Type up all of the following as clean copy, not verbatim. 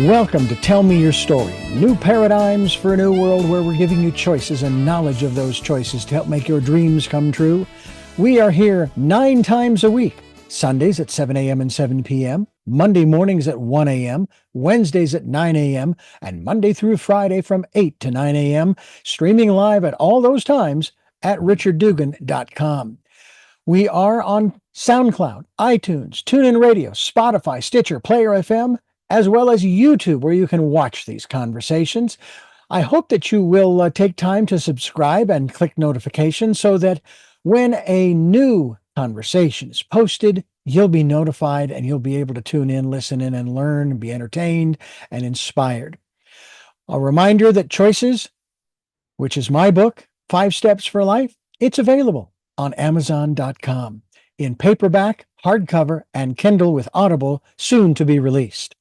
Welcome to Tell Me Your Story, new paradigms for a new world where we're giving you choices and knowledge of those choices to help make your dreams come true. We are here 9 times a week, Sundays at 7 a.m. and 7 p.m., Monday mornings at 1 a.m., Wednesdays at 9 a.m., and Monday through Friday from 8 to 9 a.m., streaming live at all those times at richarddugan.com. We are on SoundCloud, iTunes, TuneIn Radio, Spotify, Stitcher, Player FM, as well as YouTube, where you can watch these conversations. I hope that you will take time to subscribe and click notifications so that when a new conversation is posted, you'll be notified and you'll be able to tune in, listen in, and learn, be entertained and inspired. A reminder that Choices, which is my book, 5 Steps for Life, it's available on Amazon.com in paperback, hardcover, and Kindle with Audible, soon to be released.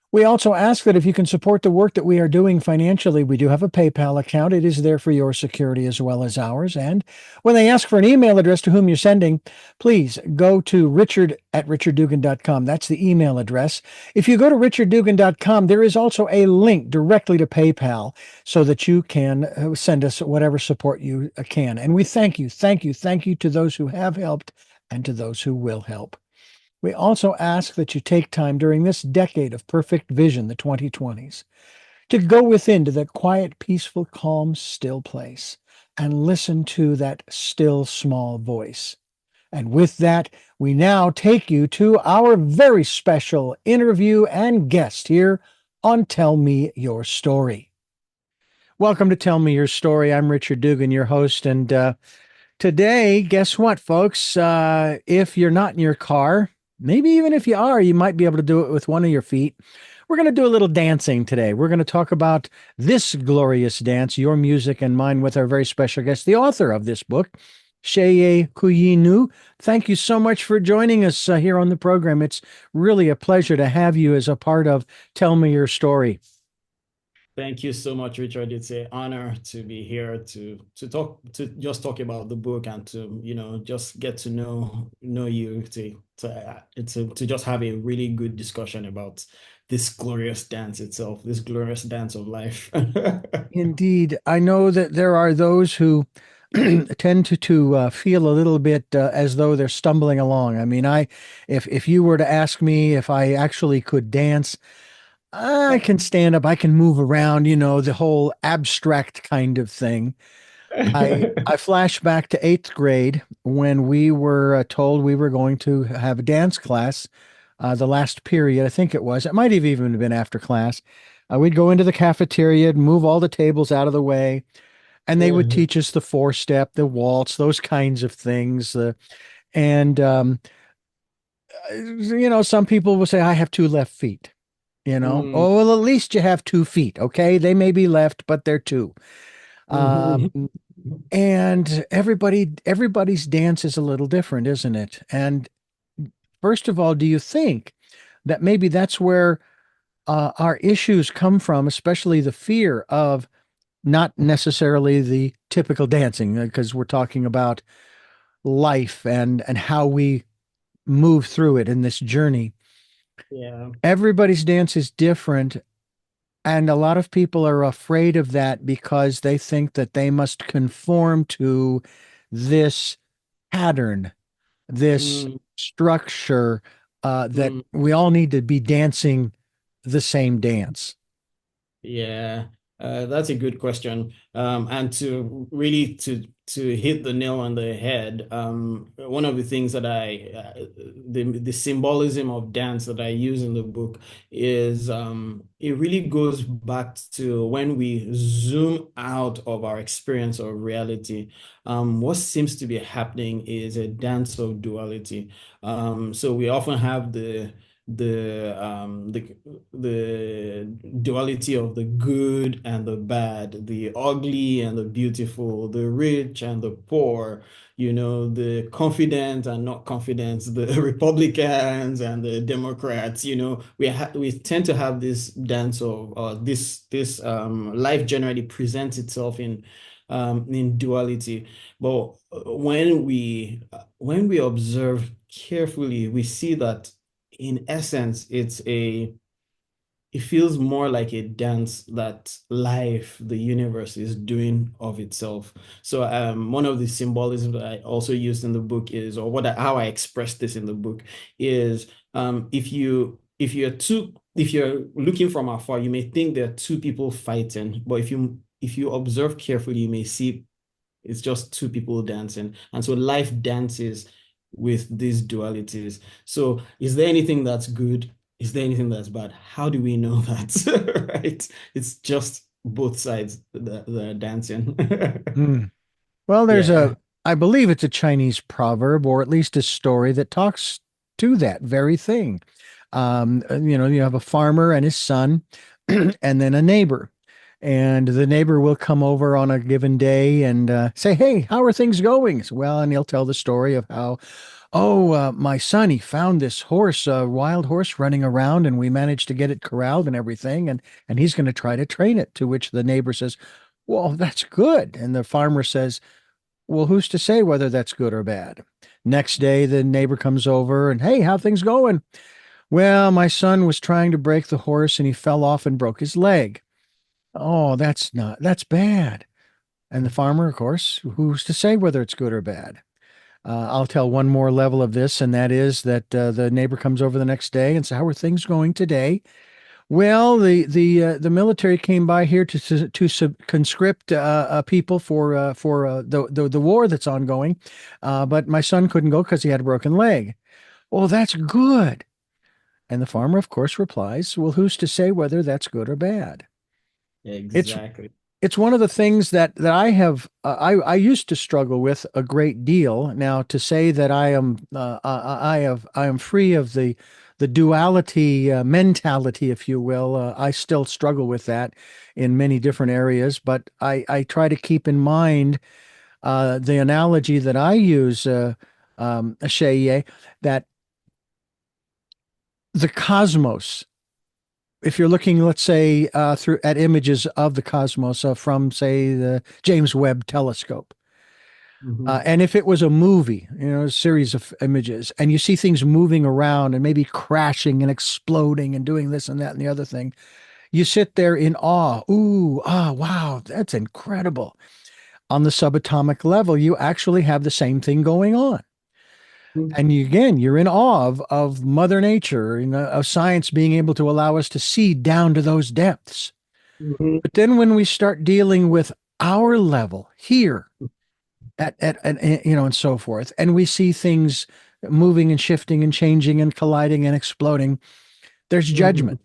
We also ask that if you can support the work that we are doing financially, we do have a PayPal account. It is there for your security as well as ours. And when they ask for an email address to whom you're sending, please go to richard@richarddugan.com. That's the email address. If you go to richarddugan.com, there is also a link directly to PayPal so that you can send us whatever support you can. And we thank you to those who have helped and to those who will help. We also ask that you take time during this decade of perfect vision, the 2020s, to go within to that quiet, peaceful, calm, still place and listen to that still, small voice. And with that, we now take you to our very special interview and guest here on Tell Me Your Story. Welcome to Tell Me Your Story. I'm Richard Dugan, your host. And today, guess what, folks? If you're not in your car, maybe even if you are, you might be able to do it with one of your feet. We're going to do a little dancing today. We're going to talk about this glorious dance, your music and mine, with our very special guest, the author of this book, Seye Kuyinu. Thank you so much for joining us here on the program. It's really a pleasure to have you as a part of Tell Me Your Story. Thank you so much, Richard. It's an honor to be here to just talk about the book and to just get to know you to just have a really good discussion about this glorious dance itself, this glorious dance of life. Indeed, I know that there are those who tend to feel a little bit as though they're stumbling along. I mean, if you were to ask me if I actually could dance, I can stand up, I can move around, the whole abstract kind of thing. I flash back to 8th grade when we were told we were going to have a dance class, the last period, I think it was. It might have even been after class. We'd go into the cafeteria and move all the tables out of the way, and they would teach us the 4-step, the waltz, those kinds of things. And, some people will say, I have 2 left feet. Oh, well, at least you have 2 feet. Okay. They may be left, but they're 2. And everybody's dance is a little different, isn't it? And first of all, do you think that maybe that's where our issues come from, especially the fear of not necessarily the typical dancing, because we're talking about life and how we move through it in this journey. Yeah. Everybody's dance is different. And a lot of people are afraid of that because they think that they must conform to this pattern, this structure, that we all need to be dancing the same dance. Yeah, that's a good question. And to really to hit the nail on the head, one of the things that the symbolism of dance that I use in the book is it really goes back to when we zoom out of our experience of reality. What seems to be happening is a dance of duality. So we often have the duality of the good and the bad, the ugly and the beautiful, the rich and the poor, the confident and not confident, the Republicans and the Democrats. We tend to have this dance of this life generally presents itself in duality. But when we observe carefully, we see that in essence, it's it feels more like a dance that life, the universe is doing of itself. So one of the symbolisms that I also used in the book is, or how I expressed this in the book is, if you're looking from afar, you may think there are two people fighting, but if you observe carefully, you may see it's just two people dancing. And so life dances with these dualities. So is there anything that's good? Is there anything that's bad? How do we know that? Right? It's just both sides that are dancing. Hmm. Well, Yeah. I believe it's a Chinese proverb or at least a story that talks to that very thing. You have a farmer and his son, and then a neighbor. And the neighbor will come over on a given day and say, "Hey, how are things going?" Well, and he'll tell the story of how, "Oh, my son, he found this horse, a wild horse running around, and we managed to get it corralled and everything, and he's going to try to train it." To which the neighbor says, "Well, that's good." And the farmer says, "Well, who's to say whether that's good or bad?" Next day, the neighbor comes over and, "Hey, how things going?" "Well, my son was trying to break the horse and he fell off and broke his leg." "Oh, that's bad." And the farmer, of course, who's to say whether it's good or bad? I'll tell one more level of this, and that is that the neighbor comes over the next day and says, "How are things going today?" "Well, the military came by here to conscript people for the war that's ongoing, but my son couldn't go because he had a broken leg." "Oh, that's good." And the farmer, of course, replies, "Well, who's to say whether that's good or bad?" It's Exactly. it's one of the things that I have I used to struggle with a great deal. Now, to say that I am free of the duality mentality, if you will, I still struggle with that in many different areas. But I try to keep in mind the analogy that I use, Seye, that the cosmos, if you're looking, let's say, through at images of the cosmos from, say, the James Webb Telescope, Mhm. and if it was a movie, a series of images, and you see things moving around and maybe crashing and exploding and doing this and that and the other thing, you sit there in awe. Ooh, ah, wow, that's incredible. On the subatomic level, you actually have the same thing going on. And you're in awe of Mother Nature, of science being able to allow us to see down to those depths. Mhm. But then when we start dealing with our level here and so forth, and we see things moving and shifting and changing and colliding and exploding, there's judgment.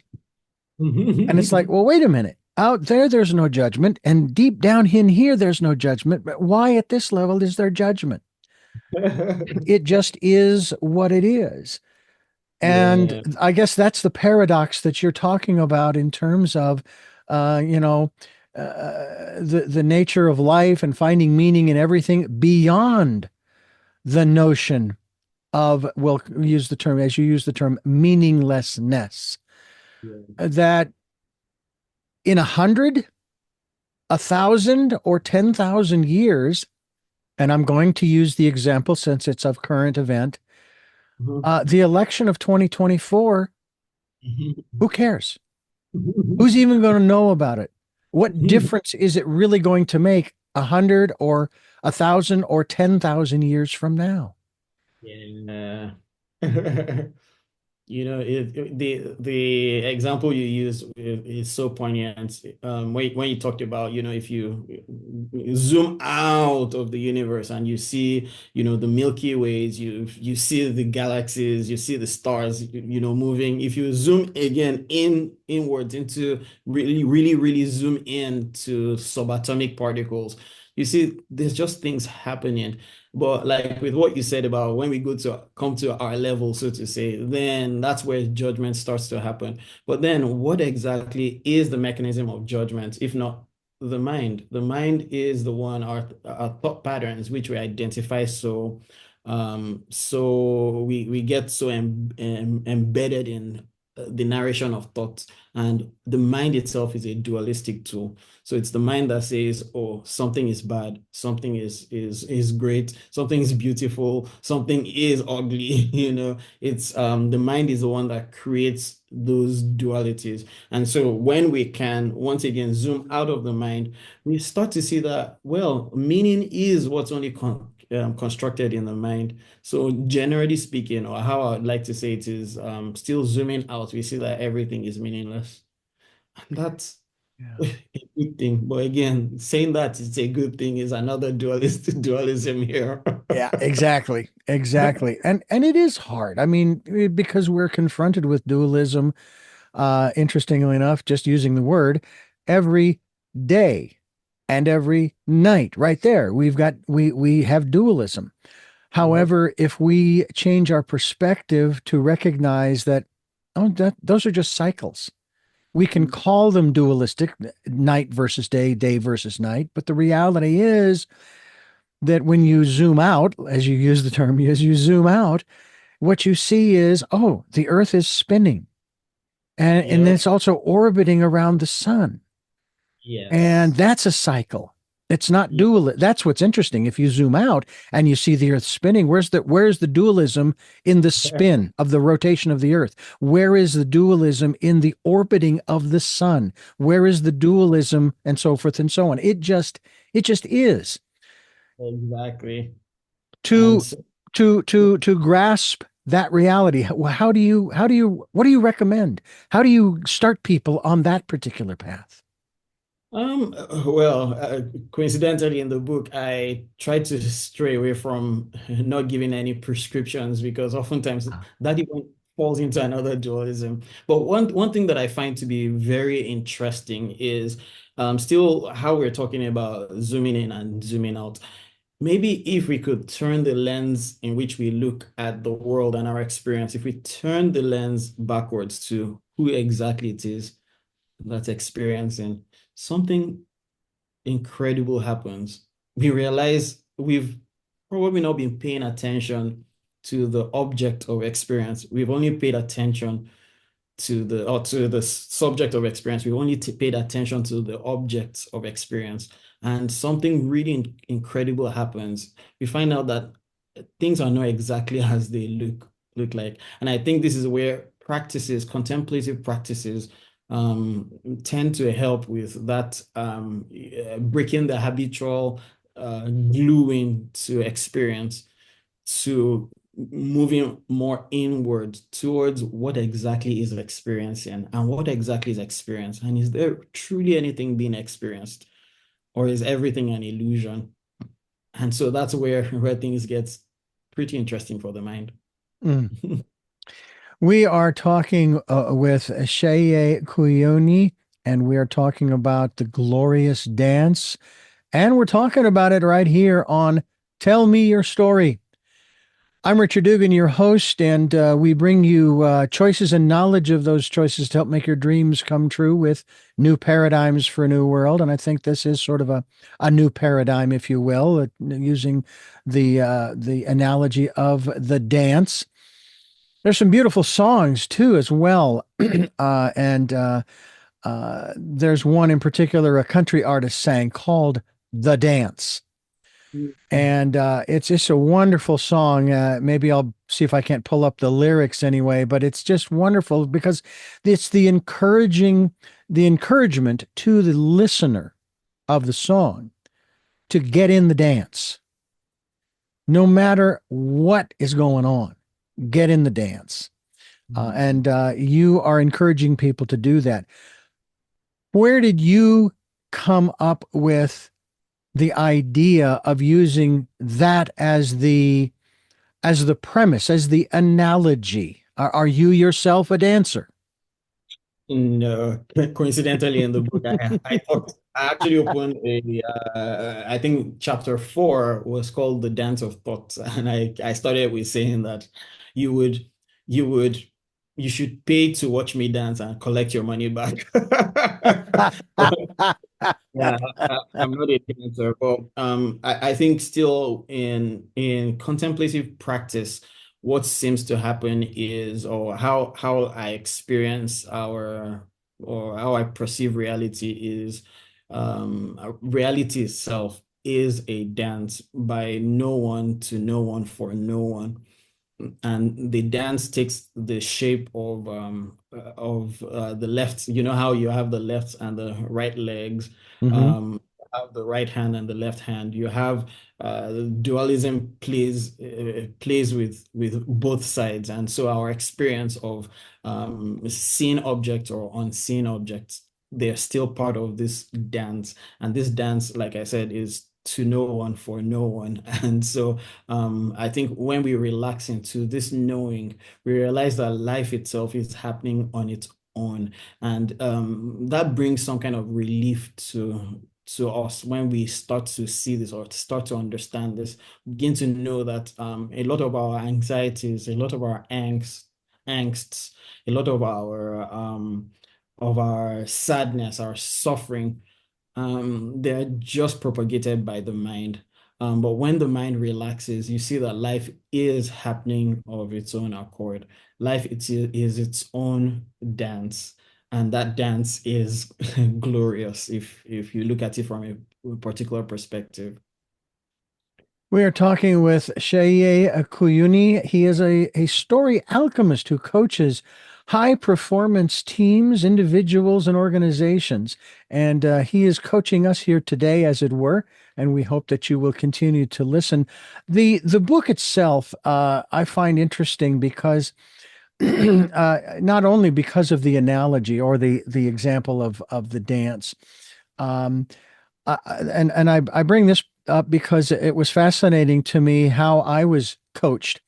Mhm. And it's like, well, wait a minute. Out there, there's no judgment. And deep down in here, there's no judgment. But why at this level is there judgment? It just is what it is. And Yeah. I guess that's the paradox that you're talking about in terms of, uh, you know, the nature of life and finding meaning in everything beyond the notion of, we'll use the term, as you use the term, meaninglessness. Yeah. That in 100, 1,000, or 10,000 years, and I'm going to use the example since it's of current event, Mhm. the election of 2024, Mhm. who cares? Who's even going to know about it? What difference is it really going to make 100 or 1,000 or 10,000 years from now? Yeah. The example you use is so poignant. When you talked about, if you zoom out of the universe and you see, the Milky Ways, you see the galaxies, you see the stars, moving. If you zoom again inwards into really, really, really zoom into subatomic particles, you see there's just things happening. But like with what you said about when we go to come to our level, so to say, then that's where judgment starts to happen. But then what exactly is the mechanism of judgment, if not the mind? The mind is the one, our thought patterns, which we identify so we get so embedded in the narration of thoughts. And the mind itself is a dualistic tool. So it's the mind that says, oh, something is bad, something is great, something is beautiful, something is ugly. It's the mind is the one that creates those dualities. And so when we can once again zoom out of the mind, we start to see that, well, meaning is what's only constructed in the mind. So generally speaking, or how I would like to say it is, still zooming out, we see that everything is meaningless. And that's Yeah. a good thing. But again, saying that it's a good thing is another dualism here. Yeah, exactly. Exactly. And it is hard. I mean, because we're confronted with dualism, interestingly enough, just using the word, every day and every night, right there. We have dualism. Yep. However, if we change our perspective to recognize that, oh, those are just cycles. We can call them dualistic, night versus day, day versus night, but the reality is that when you zoom out, as you use the term, as you zoom out, what you see is, oh, the earth is spinning and Yep. it's also orbiting around the sun. And Yes. that's a cycle. It's not Yep. dual. That's what's interesting. If you zoom out and you see the earth spinning, where's the dualism in the spin of the rotation of the earth? Where is the dualism in the orbiting of the sun? Where is the dualism and so forth and so on? It just is. Exactly. And To so, to grasp that reality, what do you recommend? How do you start people on that particular path? well, coincidentally, in the book, I try to stray away from not giving any prescriptions because oftentimes that even falls into another dualism. But one thing that I find to be very interesting is still how we're talking about zooming in and zooming out. Maybe if we could turn the lens in which we look at the world and our experience, if we turn the lens backwards to who exactly it is that's experiencing something incredible happens. We realize we've probably not been paying attention to the object of experience. We've only paid attention to the subject of experience. We've only paid attention to the objects of experience. And something really incredible happens. We find out that things are not exactly as they look like. And I think this is where practices, contemplative practices, tend to help with that breaking the habitual gluing to experience to moving more inward towards what exactly is experiencing and what exactly is experience. And is there truly anything being experienced, or is everything an illusion? And so that's where things get pretty interesting for the mind. Mm. We are talking with Seye Kuyinu, and we are talking about the glorious dance, and we're talking about it right here on Tell Me Your Story. I'm Richard Dugan, your host, and we bring you choices and knowledge of those choices to help make your dreams come true with new paradigms for a new world. And I think this is sort of a new paradigm, if you will, using the analogy of the dance. There's some beautiful songs too, as well, and there's one in particular a country artist sang called "The Dance." And it's just a wonderful song. Maybe I'll see if I can't pull up the lyrics anyway, but it's just wonderful because it's the encouragement to the listener of the song to get in the dance, no matter what is going on. Get in the dance, and you are encouraging people to do that. Where did you come up with the idea of using that as the premise, as the analogy? Are you yourself a dancer? No, coincidentally, in the book, I actually opened I think chapter 4 was called The Dance of Thoughts. And I started with saying that you would, you would, you should pay to watch me dance and collect your money back. Yeah, I'm not a dancer, but I think still in contemplative practice, what seems to happen is, or how I experience our, or how I perceive reality is, reality itself is a dance by no one to no one for no one, and the dance takes the shape of the left. You know how you have the left and the right legs, Hmm. um have the right hand and the left hand. You have dualism plays with both sides, and so our experience of seen objects or unseen objects, they're still part of this dance. And this dance, like I said, is to no one for no one. And so I think when we relax into this knowing, we realize that life itself is happening on its own. And that brings some kind of relief to us when we start to see this or start to understand this, begin to know that a lot of our anxieties, a lot of our angsts, a lot of our sadness, our suffering, they're just propagated by the mind. But when the mind relaxes, you see that life is happening of its own accord. Life is its own dance, and that dance is glorious if you look at it from a particular perspective. We are talking with Seye Kuyinu. He is a story alchemist who coaches high performance teams, individuals, and organizations. And he is coaching us here today, as it were. And we hope that you will continue to listen. The book itself, I find interesting because not only because of the analogy or the example of the dance. Um, and I bring this up because it was fascinating to me how I was coached.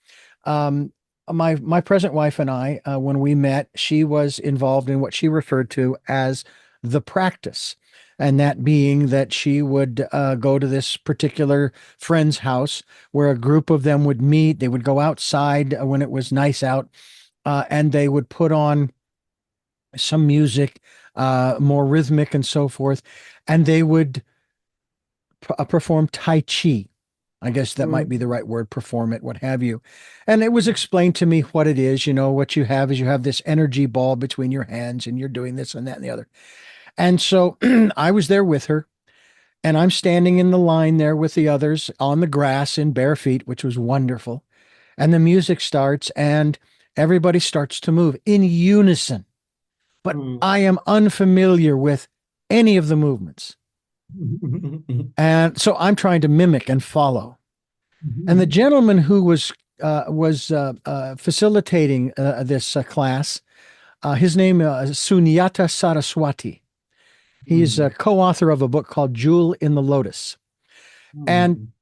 Um, my present wife and I, when we met, she was involved in what she referred to as the practice, and that being that she would go to this particular friend's house where a group of them would meet. They would go outside when it was nice out, and they would put on some music, more rhythmic and so forth, and they would perform Tai Chi. I guess that might be the right word, perform it, what have you. And it was explained to me what it is. You know, what you have is you have this energy ball between your hands and you're doing this and that and the other. And so I was there with her and I'm standing in the line there with the others on the grass in bare feet, which was wonderful. And the music starts and everybody starts to move in unison. But Mm. I am unfamiliar with any of the movements. And so I'm trying to mimic and follow. And the gentleman who was facilitating this class, his name is Sunyata Saraswati. He's a Mm. co-author of a book called Jewel in the Lotus. And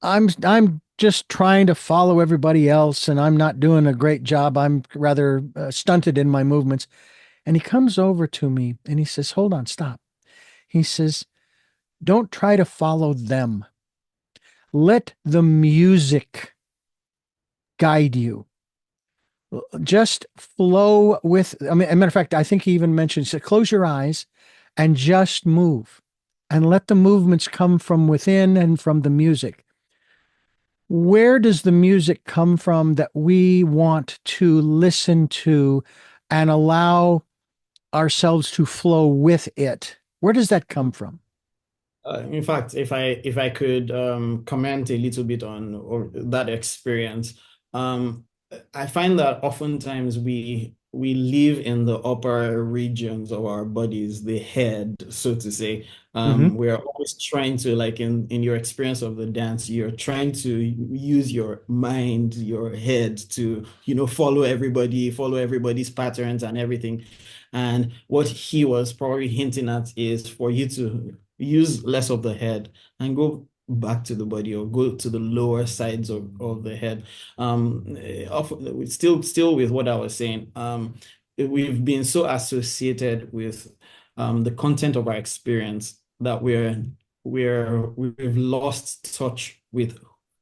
Mm. I'm just trying to follow everybody else, and I'm not doing a great job. I'm rather stunted in my movements. And he comes over to me and he says, "Hold on, stop." He says, "Don't try to follow them. Let the music guide you. Just flow with." I mean, as a matter of fact, I think he even mentions that close your eyes and just move and let the movements come from within and from the music. Where does the music come from that we want to listen to and allow ourselves to flow with it? Where does that come from? In fact, if I could comment a little bit on or that experience, um, I find that oftentimes we live in the upper regions of our bodies, the head, so to say. Hmm. We're always trying to, like in your experience of the dance, you're trying to use your mind, your head to, follow everybody's patterns and everything. And what he was probably hinting at is for you to use less of the head and go back to the body or go to the lower sides of the head. Still with what I was saying, we've been so associated with the content of our experience that we've lost touch with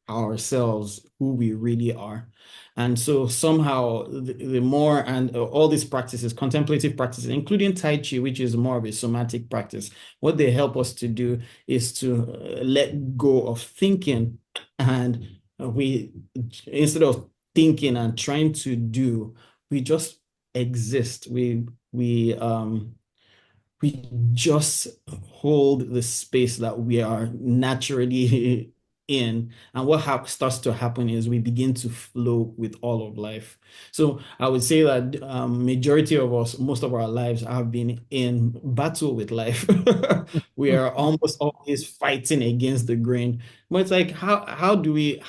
ourselves, who we really are. And so somehow the more, and all these practices, contemplative practices, including Tai Chi, which is more of a somatic practice, what they help us to do is to let go of thinking, and we, instead of thinking and trying to do. We just exist. We just hold the space that we are naturally in. And what starts to happen is we begin to flow with all of life. So I would say that majority of us, most of our lives have been in battle with life. We are almost always fighting against the grain. But it's like, how do we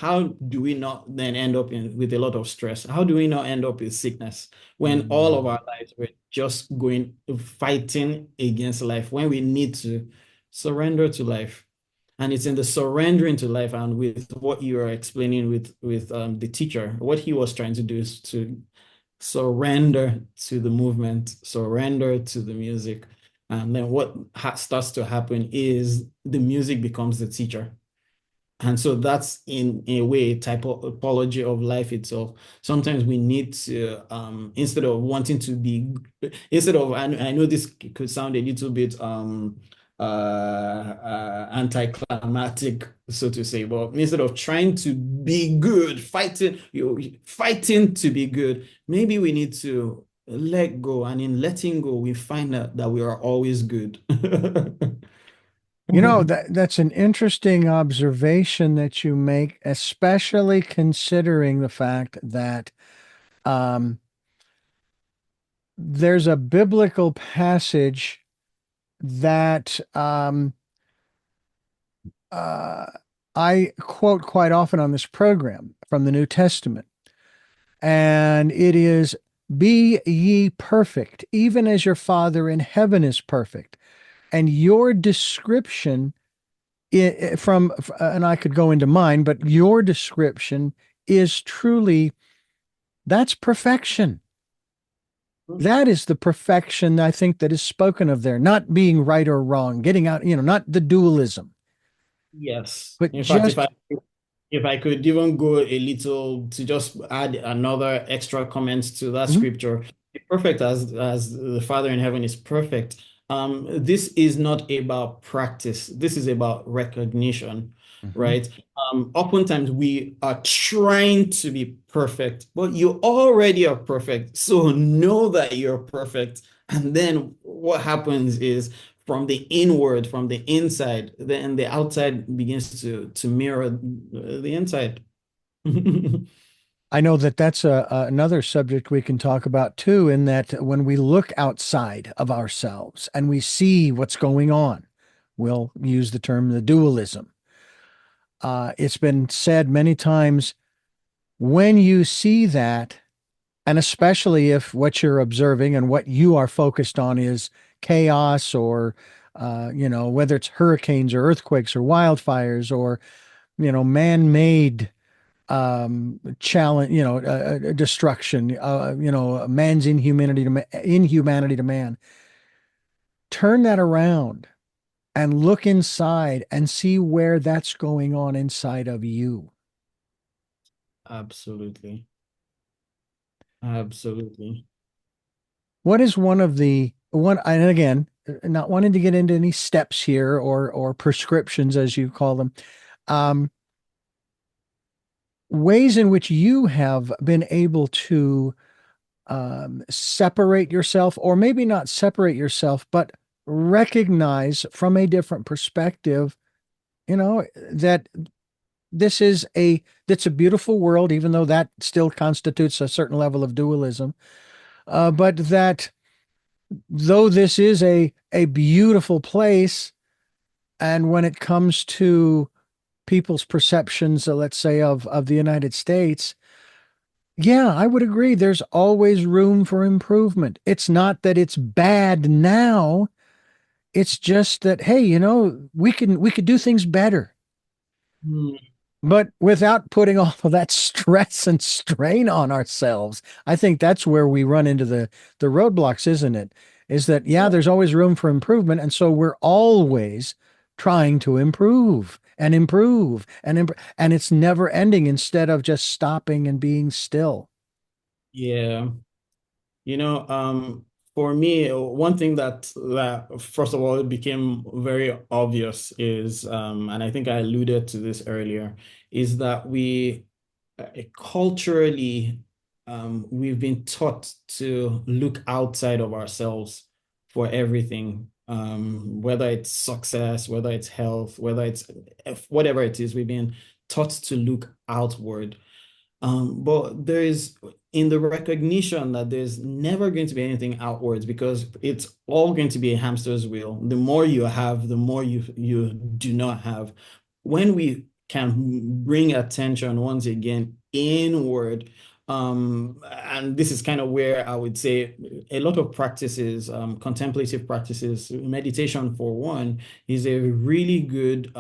not then end up with a lot of stress? How do we not end up with sickness when all of Mm. our lives were just going fighting against life, when we need to surrender to life? And it's in the surrendering to life, and with what you are explaining with the teacher, what he was trying to do is to surrender to the movement, surrender to the music. And then what starts to happen is the music becomes the teacher. And so that's in a way typology of life itself. Sometimes we need to, instead of wanting to be, instead of, I know this could sound a little bit anticlimactic, so to say, but instead of trying to be good, fighting to be good, maybe we need to let go. And in letting go, we find out that we are always good. That's an interesting observation that you make, especially considering the fact that um, there's a biblical passage that uh, I quote quite often on this program from the New Testament, and it is, "Be ye perfect, even as your Father in heaven is perfect." And your description and I could go into mine, but your description is truly, that's perfection. That is the perfection I think that is spoken of there, not being right or wrong, getting out, not the dualism, Yes. but In fact, if I just, if I could even go a little to just add another extra comment to that mhm, scripture, perfect as the Father in heaven is perfect. This is not about practice. This is about recognition, mhm. right? Oftentimes we are trying to be perfect, but you already are perfect. So know that you're perfect. And then what happens is from the inward, from the inside, then the outside begins to mirror the inside. I know that that's another subject we can talk about too, in that when we look outside of ourselves and we see what's going on, we'll use the term the dualism. It's been said many times, when you see that, and especially if what you're observing and what you are focused on is chaos, or, whether it's hurricanes or earthquakes or wildfires, or, man-made challenge, destruction, man's inhumanity to man. Turn that around and look inside and see where that's going on inside of you. Absolutely. Absolutely. What is one of the one, and again, not wanting to get into any steps here, or prescriptions as you call them, um, ways in which you have been able to separate yourself, or maybe not separate yourself, but recognize from a different perspective, that that's a beautiful world, even though that still constitutes a certain level of dualism. But that though this is a beautiful place, and when it comes to people's perceptions, let's say of the United States, yeah, I would agree. There's always room for improvement. It's not that it's bad now. It's just that, hey, we could do things better, Hmm. but without putting all of that stress and strain on ourselves. I think that's where we run into the roadblocks, isn't it? Is that, yeah, Yeah. there's always room for improvement, and so we're always trying to improve and improve and it's never ending, instead of just stopping and being still. Yeah. You know, for me, one thing that first of all it became very obvious is, and I think I alluded to this earlier, is that culturally, we've been taught to look outside of ourselves for everything, whether it's success, whether it's health, whether it's whatever it is, we've been taught to look outward. But there is in the recognition that there's never going to be anything outwards because it's all going to be a hamster's wheel. The more you have, the more you do not have. When we can bring attention once again inward, and this is kind of where I would say a lot of practices, contemplative practices, meditation for one, is a really good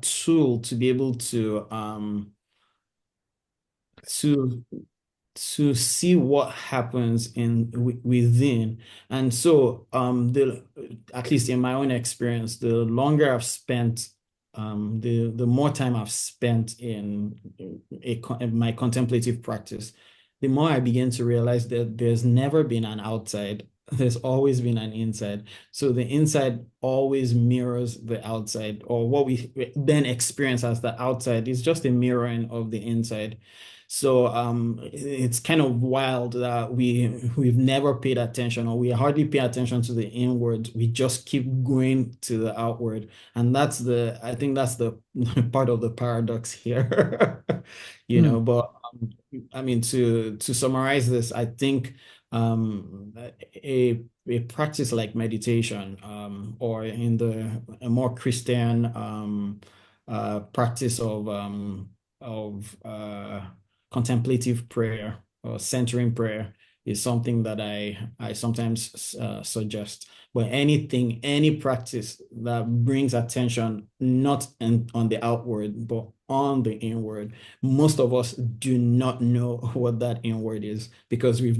tool to be able to to see what happens within. And so the at least in my own experience, the longer I've spent the more time I've spent in my contemplative practice, the more I begin to realize that there's never been an outside. There's always been an inside. So the inside always mirrors the outside, or what we then experience as the outside is just a mirroring of the inside. So it's kind of wild that we've never paid attention, or we hardly pay attention to the inward. We just keep going to the outward. And I think that's the part of the paradox here. Hmm. But I mean, to summarize this, I think a practice like meditation, or in a more Christian practice of contemplative prayer or centering prayer is something that I sometimes suggest. But any practice that brings attention not on the outward, but on the inward, most of us do not know what that inward is because we've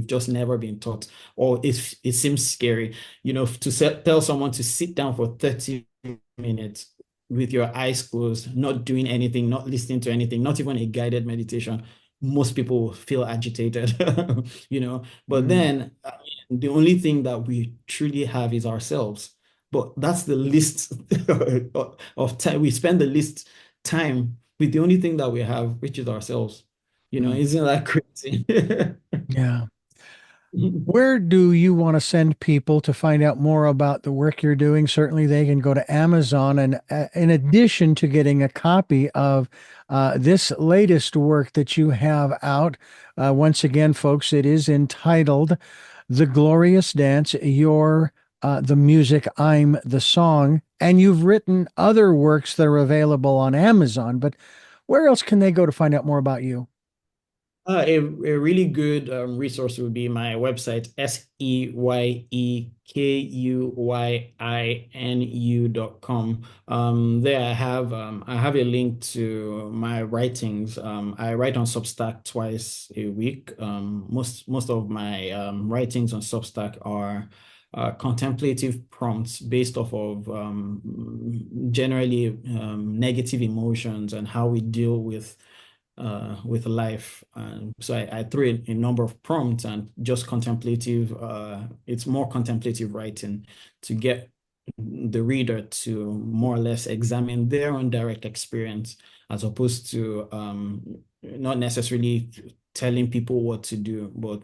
just never been taught, or it seems scary, tell someone to sit down for 30 minutes with your eyes closed, not doing anything, not listening to anything, not even a guided meditation. Most people will feel agitated, But Hmm. then the only thing that we truly have is ourselves. But that's the least of time. We spend the least time with the only thing that we have, which is ourselves. Hmm. Isn't that crazy? Yeah. Where do you want to send people to find out more about the work you're doing? Certainly, they can go to Amazon. And in addition to getting a copy of this latest work that you have out, once again, folks, it is entitled The Glorious Dance, You're the Music, I'm the Song. And you've written other works that are available on Amazon. But where else can they go to find out more about you? A really good resource would be my website, SeyeKuyinu.com. There I have a link to my writings. I write on Substack twice a week. Most of my writings on Substack are contemplative prompts based off of generally negative emotions and how we deal with life. So I threw in a number of prompts and just contemplative, it's more contemplative writing to get the reader to more or less examine their own direct experience as opposed to not necessarily telling people what to do, but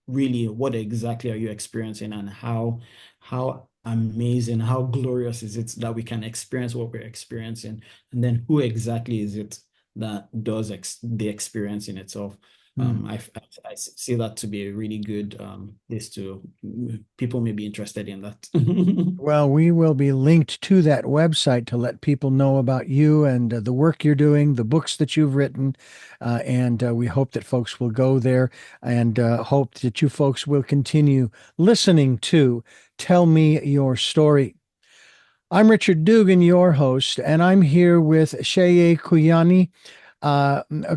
really what exactly are you experiencing and how amazing, how glorious is it that we can experience what we're experiencing, and then who exactly is it that does the experience in itself. Hmm. I see that to be a really good this to people may be interested in that. Well, we will be linked to that website to let people know about you and the work you're doing, the books that you've written. And we hope that folks will go there and hope that you folks will continue listening to Tell Me Your Story. I'm Richard Dugan, your host, and I'm here with Seye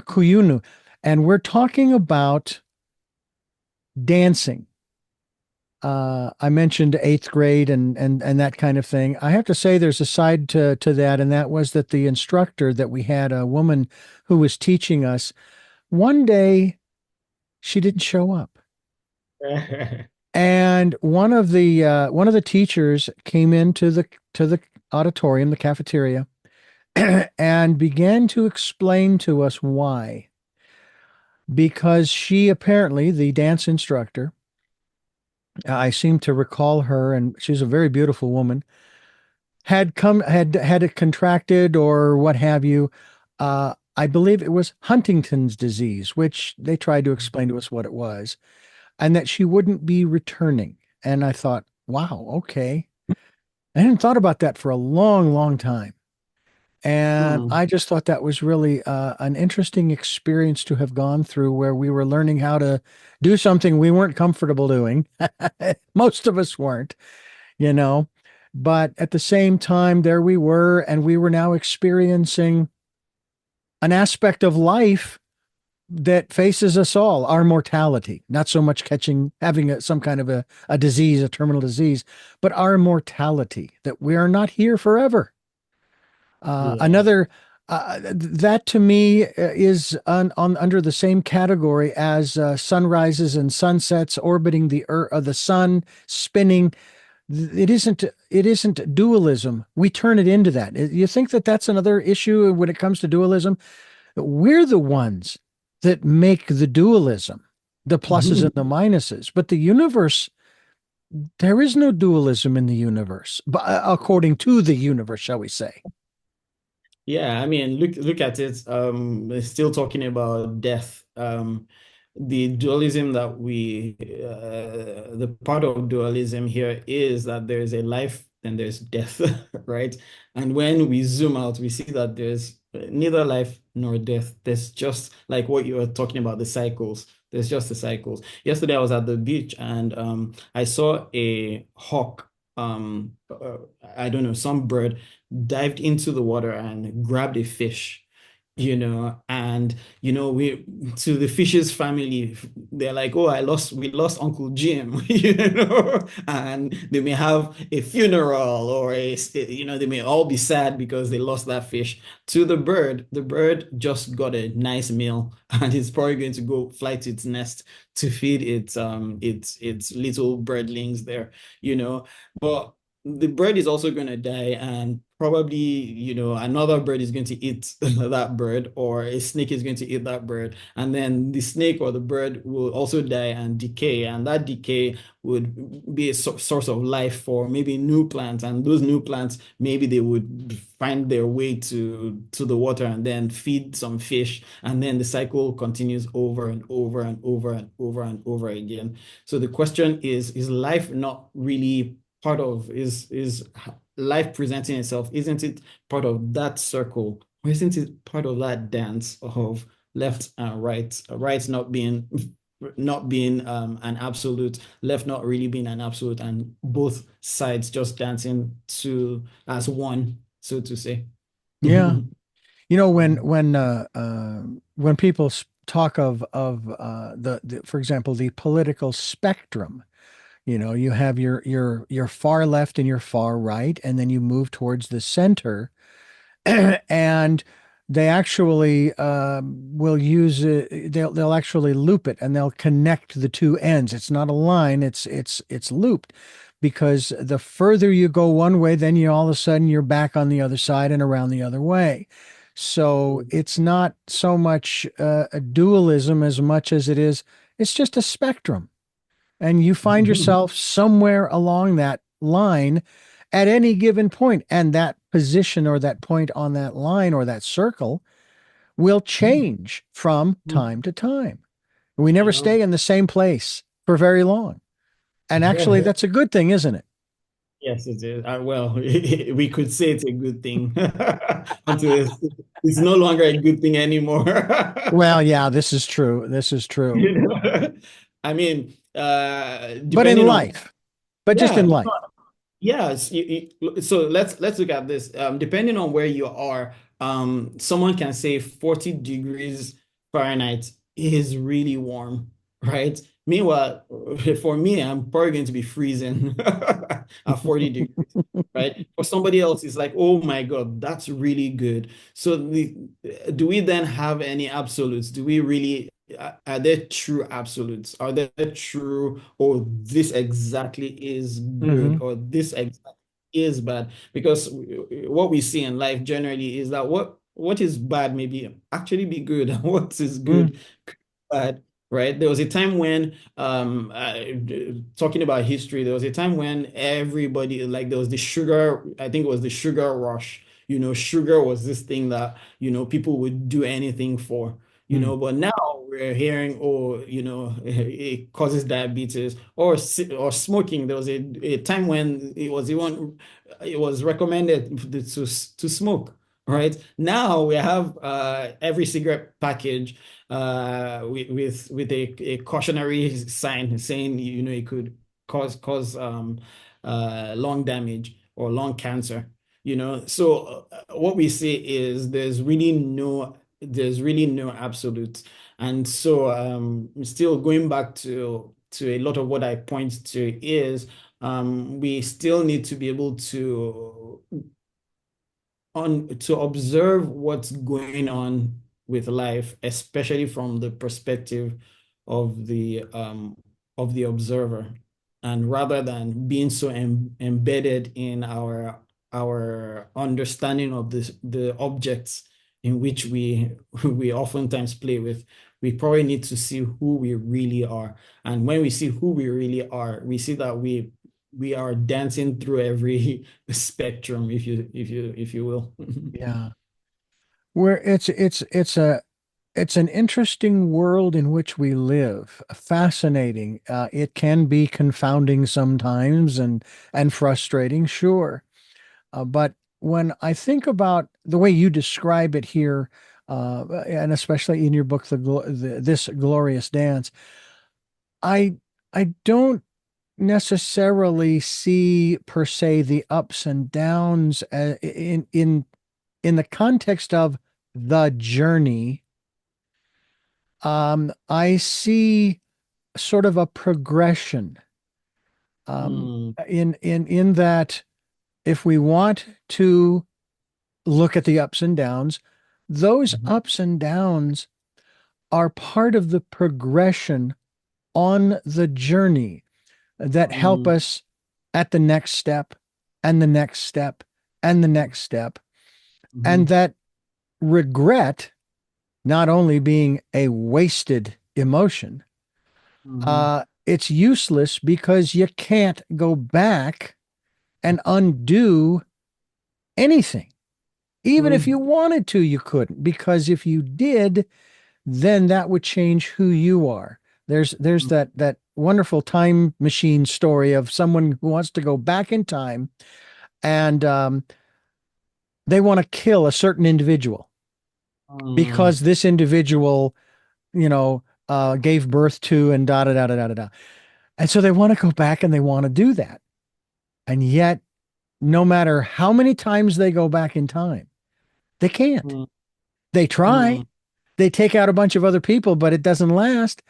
Kuyinu, and we're talking about dancing. I mentioned eighth grade and that kind of thing. I have to say there's a side to that, and that was that the instructor that we had, a woman who was teaching us, one day she didn't show up. And one of the teachers came into the auditorium, the cafeteria, and began to explain to us why. Because she apparently, the dance instructor, I seem to recall her, and she's a very beautiful woman, had it contracted or what have you. I believe it was Huntington's disease, which they tried to explain to us what it was, and that she wouldn't be returning. And I thought, wow, okay. I hadn't thought about that for a long, long time. And Hmm. I just thought that was really an interesting experience to have gone through where we were learning how to do something we weren't comfortable doing. Most of us weren't, you know. But at the same time, there we were, and we were now experiencing an aspect of life that faces us all, our mortality, not so much having some kind of a disease, a terminal disease, but our mortality, that we are not here forever. Yeah. Another that to me is on under the same category as sunrises and sunsets orbiting the sun, spinning. It isn't dualism. We turn it into that. You think that that's another issue when it comes to dualism? We're the ones that make the dualism, the pluses and the minuses. But the universe, there is no dualism in the universe, but according to the universe, shall we say? Yeah, I mean, look at it. They're still talking about death. The dualism that the part of dualism here is that there is a life and there's death, right? And when we zoom out, we see that there's neither life nor death. There's just like what you were talking about, the cycles. There's just the cycles. Yesterday I was at the beach and I saw a hawk. I don't know, some bird dived into the water and grabbed a fish, and we to the fish's family, they're like, oh, we lost Uncle Jim, and they may have a funeral or they may all be sad because they lost that fish. To the bird just got a nice meal and it's probably going to go fly to its nest to feed its little birdlings there, but the bird is also going to die, and probably another bird is going to eat that bird, or a snake is going to eat that bird, and then the snake or the bird will also die and decay, and that decay would be a source of life for maybe new plants, and those new plants, maybe they would find their way to the water and then feed some fish, and then the cycle continues over and over and over and over and over again. So the question is life not really part of is life presenting itself, isn't it part of that circle, or isn't it part of that dance of left and right, right not being an absolute, left not really being an absolute, and both sides just dancing to as one, so to say. Yeah. You know, when people talk of for example, the political spectrum, you have your far left and your far right, and then you move towards the center, and they actually will use it. They'll actually loop it, and they'll connect the two ends. It's not a line. It's looped, because the further you go one way, then you all of a sudden you're back on the other side and around the other way. So it's not so much a dualism as much as it's just a spectrum, and you find yourself somewhere along that line at any given point, and that position or that point on that line or that circle will change from time to time. We You never know? stay in the same place for very long. And actually, that's a good thing, isn't it? Yes, it is. Well, we could say it's a good thing until it's no longer a good thing anymore. Well, yeah, this is true. This is true. I mean, But in depending on, life, but just yeah, in life. yes. So let's look at this. Depending on where you are, someone can say 40 degrees Fahrenheit is really warm, right? Meanwhile, for me, I'm probably going to be freezing at 40 degrees, right? For somebody else, it's like, oh my God, that's really good. So do we then have any absolutes? Do we really, are there true absolutes? Are there true, or this exactly is good, Hmm. or this exactly is bad, because what we see in life generally is that what is bad may be actually be good, and what is Mm, good could be bad, right? There was a time when talking about history, there was a time when everybody, like, there was the sugar, I think it was the sugar rush. Sugar was this thing that, people would do anything for. mm. But now we're hearing, oh, it causes diabetes, or smoking. There was a time when it was recommended to smoke. Right now, we have every cigarette package with a cautionary sign saying, it could cause lung damage or lung cancer. So what we see is there's really no absolute. And so, still going back to a lot of what I point to is, we still need to be able to observe what's going on with life, especially from the perspective of the observer, and rather than being so embedded in our understanding of the objects in which we oftentimes play with. We probably need to see who we really are. And when we see who we really are, we see that we are dancing through every spectrum, if you will. Yeah. Where it's an interesting world in which we live. Fascinating. It can be confounding sometimes and frustrating, sure. But when I think about the way you describe it here, and especially in your book, This Glorious Dance, I I don't necessarily see per se the ups and downs in the context of the journey. I see sort of a progression, Mm, in that if we want to look at the ups and downs, those mhm, ups and downs are part of the progression on the journey that help mm, us at the next step and the next step and the next step. And mhm, that regret not only being a wasted emotion, mhm, it's useless because you can't go back and undo anything. Even if you mm, wanted to, you couldn't, because if you did, then that would change who you are. There's that wonderful time machine story of someone who wants to go back in time, and they want to kill a certain individual because mm, this individual, gave birth to and da da da da da da. And so they want to go back and they want to do that. And yet, no matter how many times they go back in time, they can't. mm, They try, mm, they take out a bunch of other people, but it doesn't last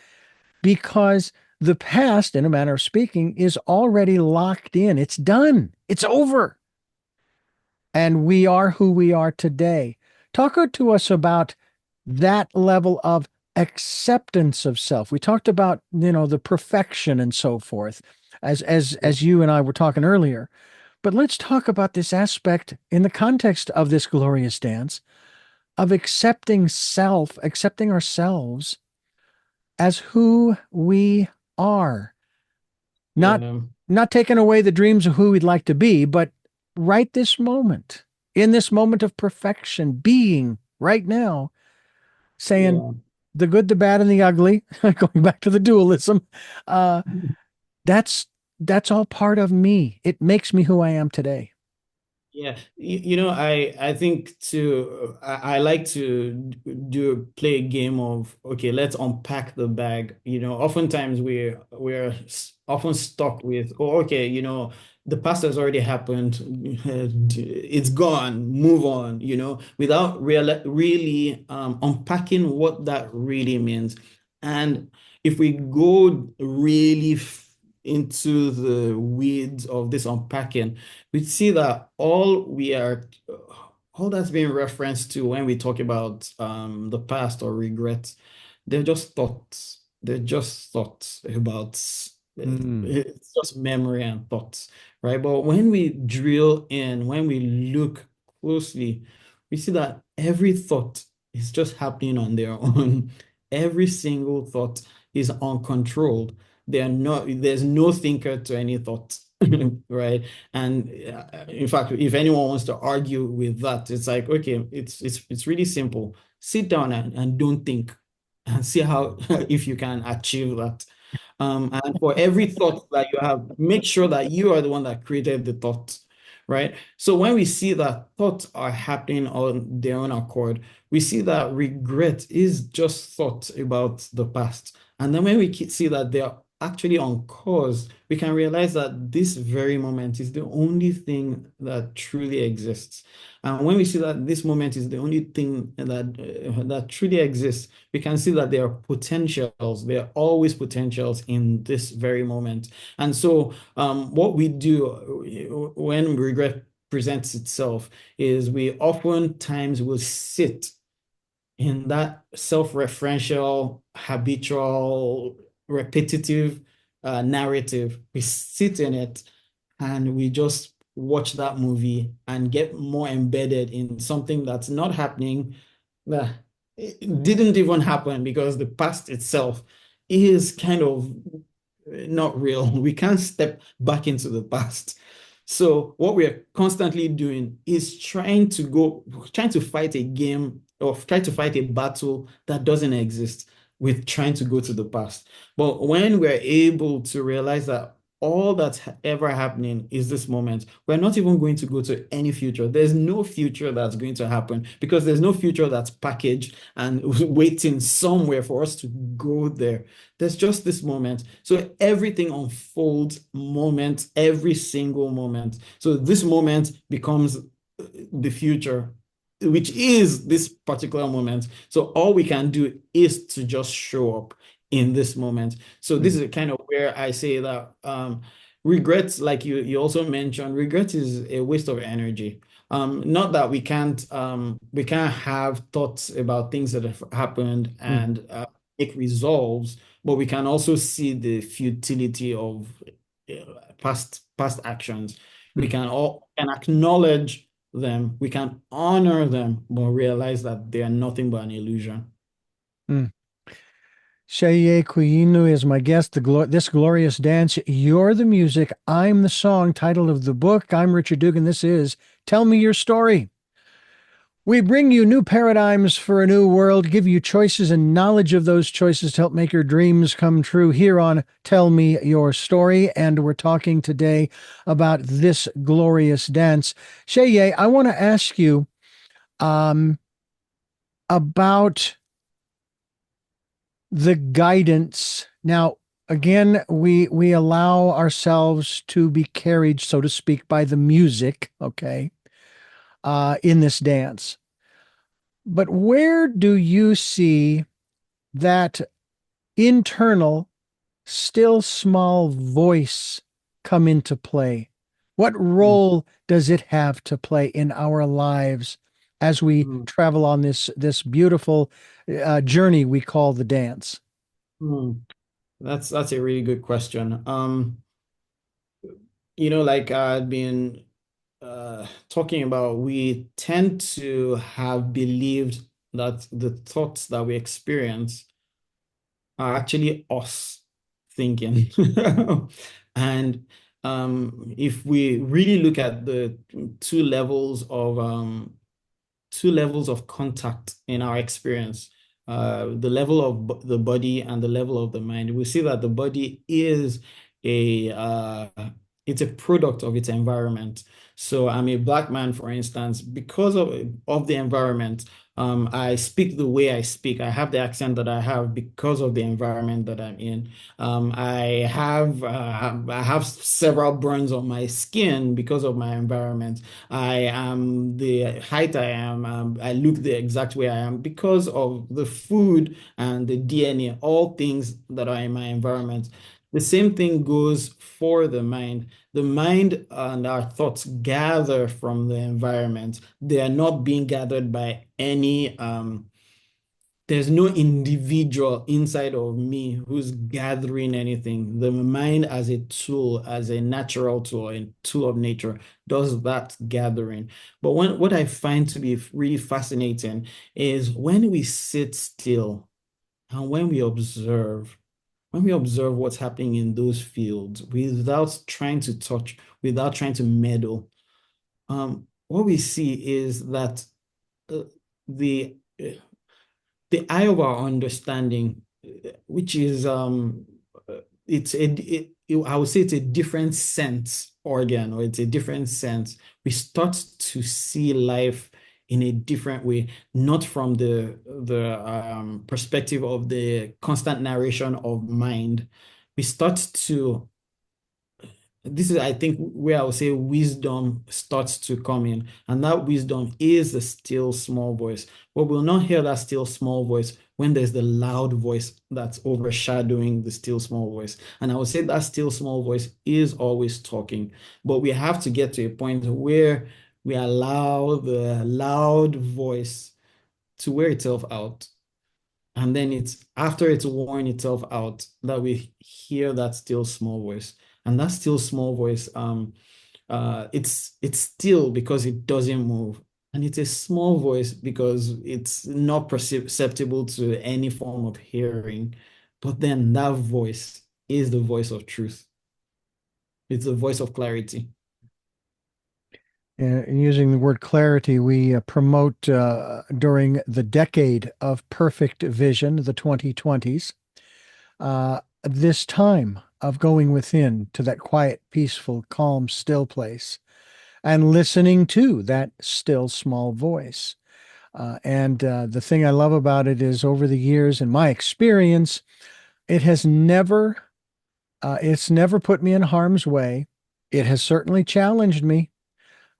because the past, in a manner of speaking, is already locked in. It's done, it's over. And we are who we are today. Talk to us about that level of acceptance of self. We talked about, the perfection and so forth, as you and I were talking earlier. But let's talk about this aspect in the context of this glorious dance of accepting self, accepting ourselves as who we are. Not yeah, not taking away the dreams of who we'd like to be, but right this moment, in this moment of perfection, being right now, saying yeah. the good, the bad, and the ugly, going back to the dualism, uh, that's that's all part of me. It makes me who I am today. Yeah, I think too, I like to play a game of, okay, let's unpack the bag. Oftentimes we're often stuck with, oh, okay, the past has already happened. It's gone, move on, without really unpacking what that really means. And if we go really into the weeds of this unpacking, we see that all that's being referenced to when we talk about the past or regrets, they're just thoughts. They're just thoughts about Mm. It's just memory and thoughts, right? But when we drill in, when we look closely, we see that every thought is just happening on their own. Every single thought is uncontrolled. There's no thinker to any thought, right? And in fact, if anyone wants to argue with that, it's like, okay, it's really simple. Sit down and don't think and see how if you can achieve that. And for every thought that you have, make sure that you are the one that created the thought, right? So when we see that thoughts are happening on their own accord, we see that regret is just thought about the past. And then when we see that they are actually uncaused, we can realize that this very moment is the only thing that truly exists. And when we see that this moment is the only thing that truly exists, we can see that there are potentials. There are always potentials in this very moment. And so, what we do when regret presents itself is we oftentimes will sit in that self-referential, habitual, repetitive narrative. We sit in it and we just watch that movie and get more embedded in something that's not happening, that it didn't even happen because the past itself is kind of not real. We can't step back into the past. So what we are constantly doing is trying to fight a game or try to fight a battle that doesn't exist with trying to go to the past. But when we're able to realize that all that's ever happening is this moment, we're not even going to go to any future. There's no future that's going to happen because there's no future that's packaged and waiting somewhere for us to go there. There's just this moment. So everything unfolds moment, every single moment. So this moment becomes the future, which is this particular moment. So all we can do is to just show up in this moment. So this Mm. is kind of where I say that regrets, like you also mentioned, regret is a waste of energy. Not that we can't have thoughts about things that have happened Mm. and make resolves, but we can also see the futility of past actions. We Mm. can all can acknowledge them, we can honor them, but realize that they are nothing but an illusion. Mm. Seye Kuyinu is my guest. This glorious dance. You're the music. I'm the song. Title of the book. I'm Richard Dugan. This is Tell Me Your Story. We bring you new paradigms for a new world, give you choices and knowledge of those choices to help make your dreams come true here on Tell Me Your Story. And we're talking today about this glorious dance. Seye, I want to ask you um, about the guidance. Now, again, we allow ourselves to be carried, so to speak, by the music, okay, in this dance. But where do you see that internal, still small voice come into play? What Mm, role does it have to play in our lives as we mm, travel on this beautiful journey we call the dance? mm. That's a really good question. Like I've been talking about, we tend to have believed that the thoughts that we experience are actually us thinking. And if we really look at the two levels of contact in our experience, the level of the body and the level of the mind, we see that the body is a it's a product of its environment. So I'm a black man, for instance, because of the environment. I speak the way I speak. I have the accent that I have because of the environment that I'm in. I have several burns on my skin because of my environment. I am the height I am. I look the exact way I am because of the food and the DNA, all things that are in my environment. The same thing goes for the mind. The mind and our thoughts gather from the environment. They are not being gathered by any there's no individual inside of me who's gathering anything. The mind as a tool, as a natural tool, a tool of nature, does that gathering. But what I find to be really fascinating is when we sit still and when we observe what's happening in those fields without trying to touch, without trying to meddle, what we see is that uh, the the eye of our understanding, which is it's I would say it's a different sense organ, or it's a different sense. We start to see life in a different way, not from the perspective of the constant narration of mind. We start to This is, I think, where I would say wisdom starts to come in. And that wisdom is the still small voice. But we'll not hear that still small voice when there's the loud voice that's overshadowing the still small voice. And I would say that still small voice is always talking. But we have to get to a point where we allow the loud voice to wear itself out. And then it's after it's worn itself out that we hear that still small voice. And that still small voice, it's still because it doesn't move. And it's a small voice because it's not perceptible to any form of hearing. But then that voice is the voice of truth. It's the voice of clarity. And using the word clarity, we promote during the decade of perfect vision, the 2020s, this time of going within to that quiet, peaceful, calm, still place and listening to that still small voice. And the thing I love about it is over the years, in my experience, it has never, it's never put me in harm's way. It has certainly challenged me.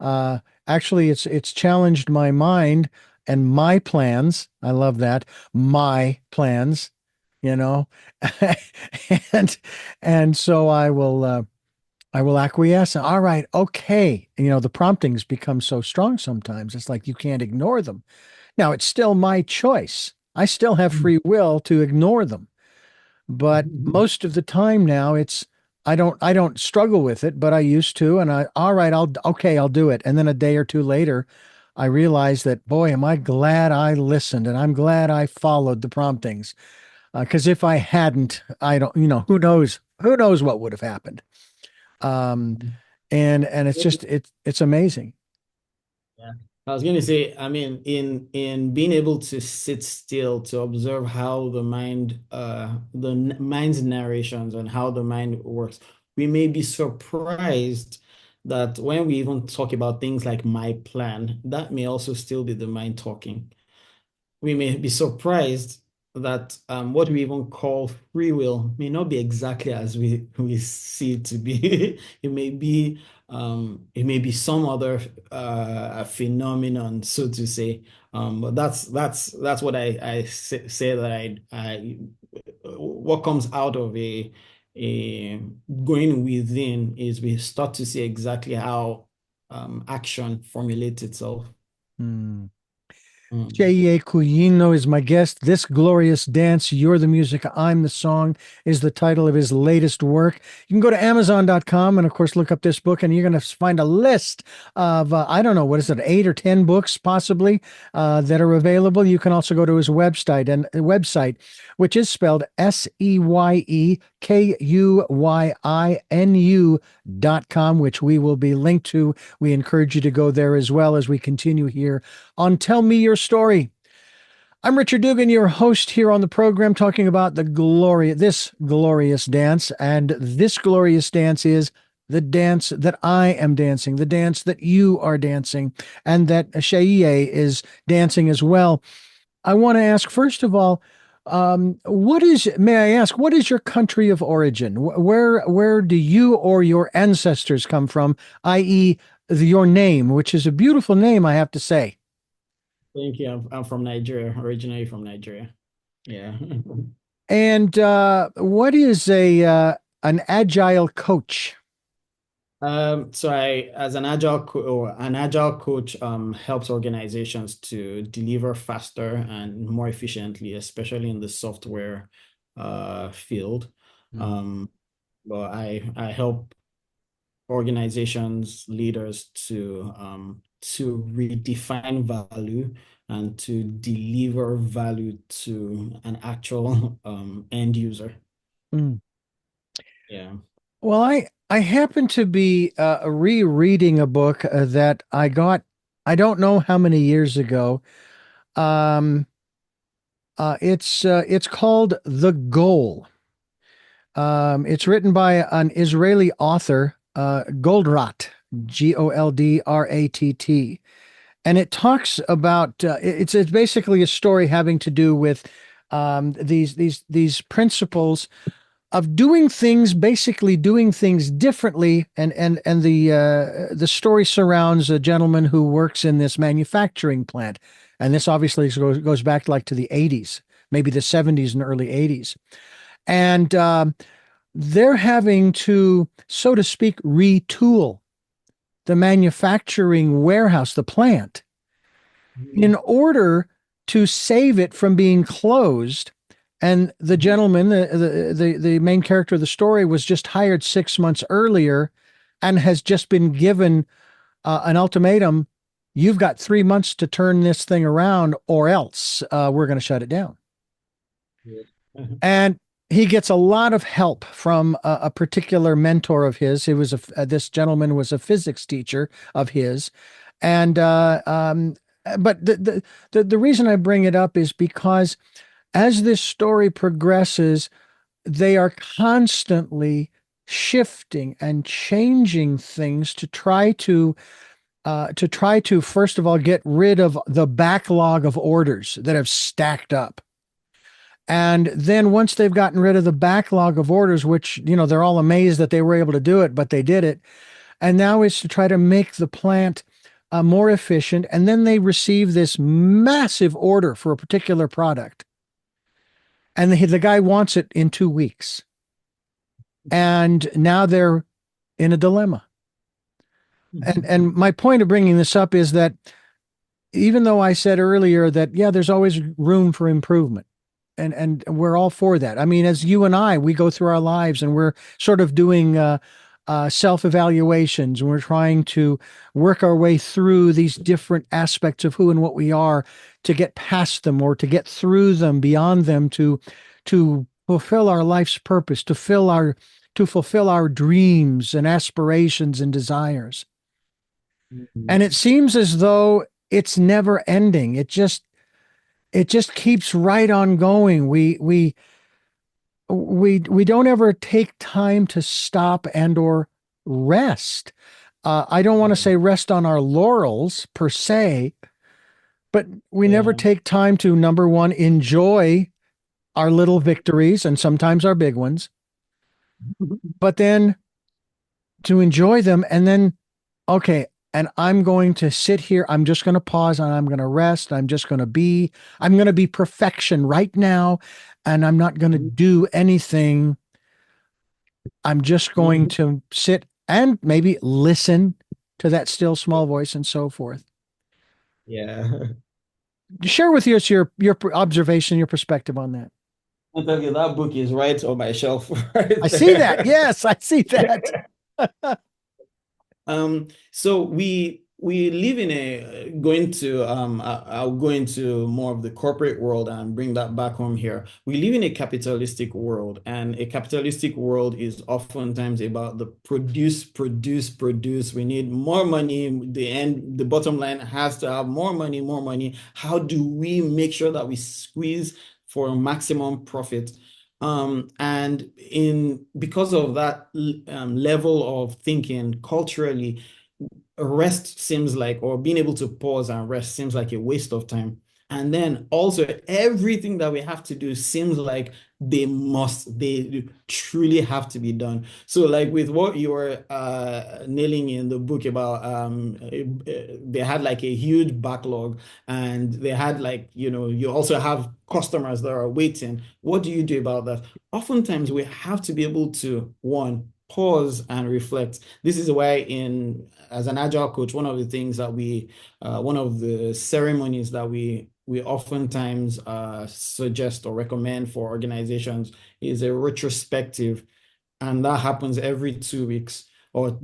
Uh, Actually, it's challenged my mind and my plans. I love that. My plans, you know, and and so I will acquiesce. All right, okay. You know, the promptings become so strong sometimes. It's like you can't ignore them. Now, it's still my choice. I still have free will to ignore them. But most of the time now it's I don't struggle with it, but I used to, and I all right, I'll do it. And then a day or two later, I realized that boy, am I glad I listened and I'm glad I followed the promptings. Because if I hadn't, I don't, who knows what would have happened. Um, and it's just it's amazing. Yeah. I was going to say, I mean, in being able to sit still to observe how the mind's narrations and how the mind works, we may be surprised that when we even talk about things like my plan, that may also still be the mind talking. We may be surprised that what we even call free will may not be exactly as we see it to be. It may be some other phenomenon, so to say. But that's what I say that I what comes out of a going within is we start to see exactly how action formulates itself. Hmm. Mm. Seye Kuyinu is my guest. This Glorious Dance, You're the Music, I'm the Song is the title of his latest work. You can go to Amazon.com and, of course, look up this book, and you're going to find a list of, I don't know, what is it, 8 or 10 books possibly that are available. You can also go to his website, which is spelled SeyeKuyinu.com, which we will be linked to. We encourage you to go there as well as we continue here on Tell Me Your Story. I'm Richard Dugan, your host here on the program, talking about this glorious dance. And this glorious dance is the dance that I am dancing, the dance that you are dancing, and that Seye is dancing as well. I want to ask, first of all, may I ask, what is your country of origin? Where do you or your ancestors come from, i.e., your name, which is a beautiful name, I have to say. Thank you. I'm from Nigeria, originally from Nigeria. Yeah. And what is a an agile coach? So I, as an agile or an agile coach, helps organizations to deliver faster and more efficiently, especially in the software field. Mm. Um, but I help organizations, leaders to redefine value and to deliver value to an actual end user. Mm. Yeah. Well, I happen to be rereading a book that I got, I don't know how many years ago. Um, it's called The Goal. It's written by an Israeli author, Goldratt, Goldrattt, and it talks about it's basically a story having to do with these principles of doing things, basically doing things differently, and the story surrounds a gentleman who works in this manufacturing plant, and this obviously goes back like to the 80s, maybe the 70s and early 80s, and they're having to, so to speak, retool the manufacturing warehouse, the plant, in Mhm. order to save it from being closed. And the gentleman, the main character of the story, was just hired 6 months earlier and has just been given an ultimatum. You've got 3 months to turn this thing around, or else we're going to shut it down. And he gets a lot of help from a particular mentor of his. It was this gentleman was a physics teacher of his, and but the reason I bring it up is because as this story progresses, they are constantly shifting and changing things to try to first of all get rid of the backlog of orders that have stacked up. And then once they've gotten rid of the backlog of orders, which, they're all amazed that they were able to do it, but they did it. And now it's to try to make the plant more efficient. And then they receive this massive order for a particular product. And the guy wants it in 2 weeks. And now they're in a dilemma. And my point of bringing this up is that even though I said earlier that, yeah, there's always room for improvement, and we're all for that. I mean, as you and I, we go through our lives and we're sort of doing self-evaluations, and we're trying to work our way through these different aspects of who and what we are to get past them or to get through them, beyond them, to fulfill our life's purpose, to fulfill our dreams and aspirations and desires. And it seems as though it's never ending. It just keeps right on going. We don't ever take time to stop and or rest. I don't want to say rest on our laurels per se, but we never Yeah. take time to, number one, enjoy our little victories and sometimes our big ones, but then to enjoy them and then, okay, and I'm going to sit here. I'm just going to pause and I'm going to rest. I'm going to be perfection right now. And I'm not going to do anything. I'm just going Mhm. to sit and maybe listen to that still small voice and so forth. Yeah. Share with us your observation, your perspective on that. I'll tell you, that book is right on my shelf right I see that. there. Yes, I see that. So we live in a going to I'll go into more of the corporate world and bring that back home here. We live in a capitalistic world, and a capitalistic world is oftentimes about the produce, produce, produce. We need more money. The bottom line has to have more money, more money. How do we make sure that we squeeze for maximum profit? And in because of that level of thinking culturally, rest seems like, or being able to pause and rest seems like a waste of time. And then also everything that we have to do seems like they truly have to be done. So like with what you were nailing in the book about they had like a huge backlog, and they had like, you also have customers that are waiting. What do you do about that? Oftentimes we have to be able to, one, pause and reflect. This is why as an agile coach, one of the things that one of the ceremonies that we oftentimes suggest or recommend for organizations is a retrospective, and that happens every 2 weeks, or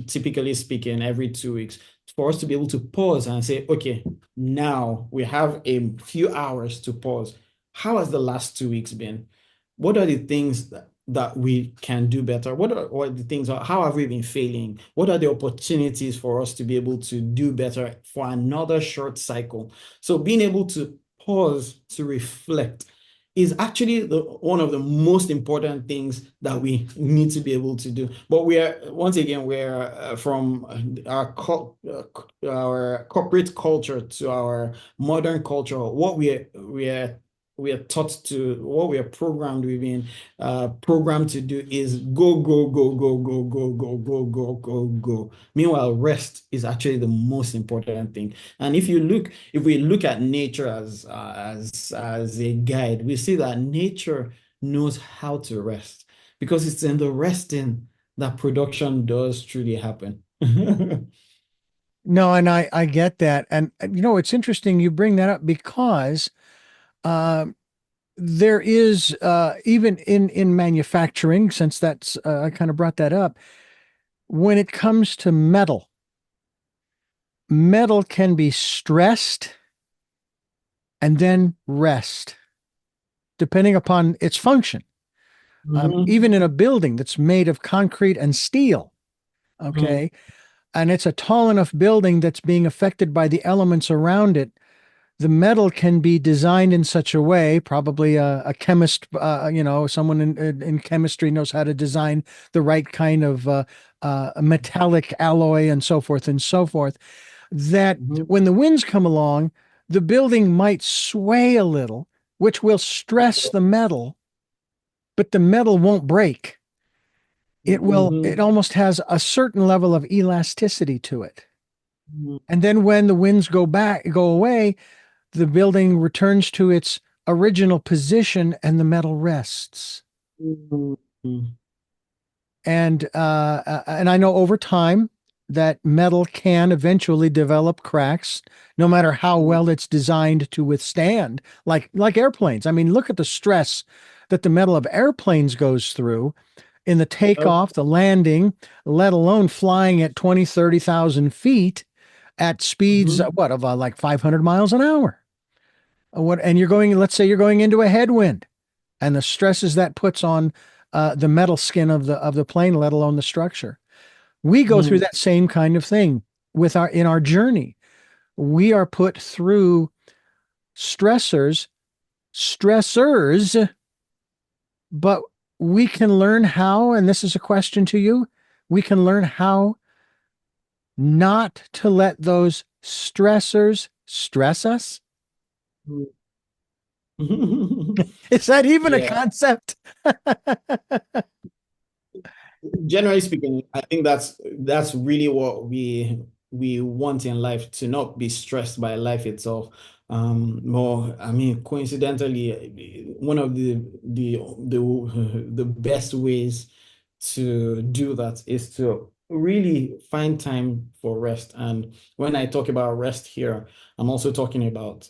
typically speaking, every 2 weeks, for us to be able to pause and say, okay, now we have a few hours to pause. How has the last 2 weeks been? What are the things that we can do better? What are the things, how have we been failing? What are the opportunities for us to be able to do better for another short cycle? So being able to pause to reflect is actually one of the most important things that we need to be able to do. But once again, we're from our corporate culture to our modern culture, what we are programmed, we've been programmed to do is go, go, go, go, go, go, go, go, go, go, go. Meanwhile, rest is actually the most important thing. And if we look at nature as a guide, we see that nature knows how to rest, because it's in the resting that production does truly happen. No, and I get that. And it's interesting you bring that up because um, there is even in manufacturing, since that's I kind of brought that up, when it comes to metal can be stressed and then rest, depending upon its function. Mhm, Even in a building that's made of concrete and steel, mhm, okay, and it's a tall enough building that's being affected by the elements around it, the metal can be designed in such a way, probably a chemist, someone in chemistry knows how to design the right kind of metallic alloy and so forth and so forth, that mhm, when the winds come along, the building might sway a little, which will stress the metal, but the metal won't break. It mhm, almost has a certain level of elasticity to it. mhm, And then when the winds go away, the building returns to its original position and the metal rests. mhm, mhm. And I know over time that metal can eventually develop cracks, no matter how well it's designed to withstand, like airplanes. I mean, look at the stress that the metal of airplanes goes through in the Yep. takeoff, the landing, let alone flying at 20, 30,000 feet at speeds, Mhm, what, of like 500 miles an hour. And let's say you're going into a headwind, and the stresses that puts on the metal skin of the plane, let alone the structure. We go through mhm, that same kind of thing in our journey. We are put through stressors, stressors, but we can learn how, and this is a question to you, we can learn how not to let those stressors stress us. mhm. Is that even a Yeah. concept? Generally speaking, I think that's really what we want in life, to not be stressed by life itself. More, I mean, coincidentally, one of the best ways to do that is to really find time for rest. And when I talk about rest here, I'm also talking about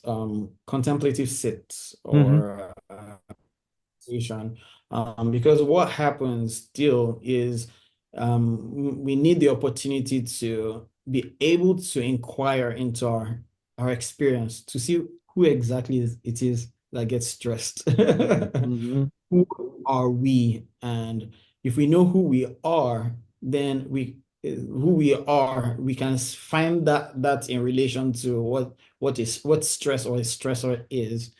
contemplative sits, Hmm. or conversation. Because what happens still is, we need the opportunity to be able to inquire into our experience, to see who exactly it is that gets stressed. Hmm. Who are we? And if we know who we are, then we can find that in relation to what stress or a stressor is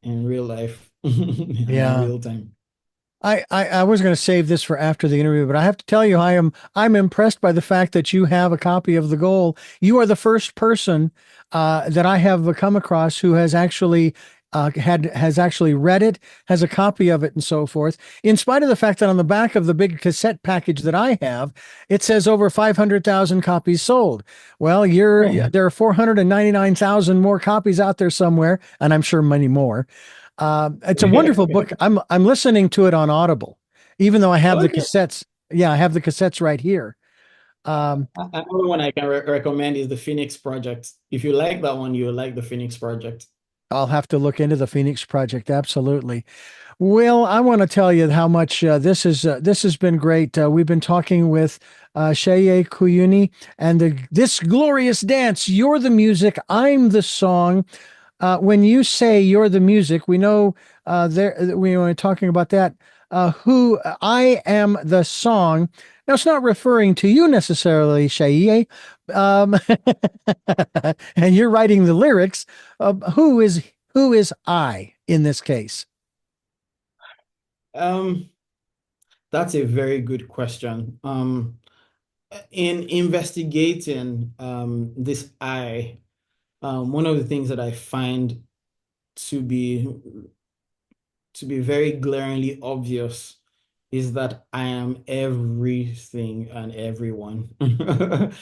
in real life and in Yeah. real time. I was going to save this for after the interview, but I have to tell you, I'm impressed by the fact that you have a copy of the goal. You are the first person that I have come across who has actually has actually read it, has a copy of it, and so forth. In spite of the fact that on the back of the big cassette package that I have, it says over 500,000 copies sold. Well, there are 499,000 more copies out there somewhere, and I'm sure many more. It's a wonderful book. I'm listening to it on Audible, even though I have the Okay. cassettes. Yeah, I have the cassettes right here. Um, Another one I can recommend is the Phoenix Project. If you like that one, you'll like the Phoenix Project. I'll have to look into the Phoenix Project. Absolutely. Well, I want to tell you how much this has been great. We've been talking with Seye Kuyinu and this glorious dance. You're the music, I'm the song. When you say you're the music, we know there we were talking about that. Who I am the song. Now it's not referring to you necessarily, Shay. Um, and you're writing the lyrics. Who is I in this case? Um, that's a very good question. In investigating this I, one of the things that I find to be to be very glaringly obvious is that I am everything and everyone. And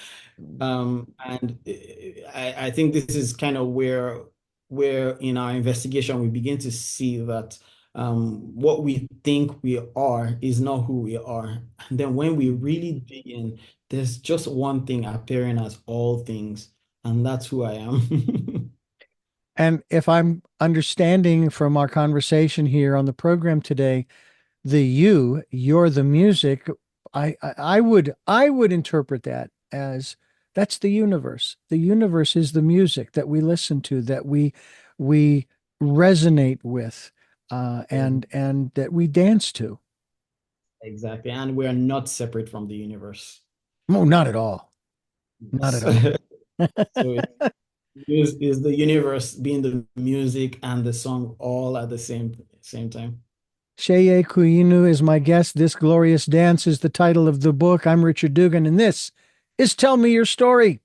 I think this is kind of where in our investigation we begin to see that what we think we are is not who we are. And then when we really dig in, there's just one thing appearing as all things, and that's who I am. And if I'm understanding from our conversation here on the program today, you're the music. I would interpret that as that's the universe. The universe is the music that we listen to, that we resonate with, and that we dance to. Exactly. And we are not separate from the universe. Oh, not at all. Not at Yes. all. So is the universe being the music and the song all at the same time. Seye Kuyinu is my guest. This Glorious Dance is the title of the book. I'm Richard Dugan, and this is Tell Me Your Story.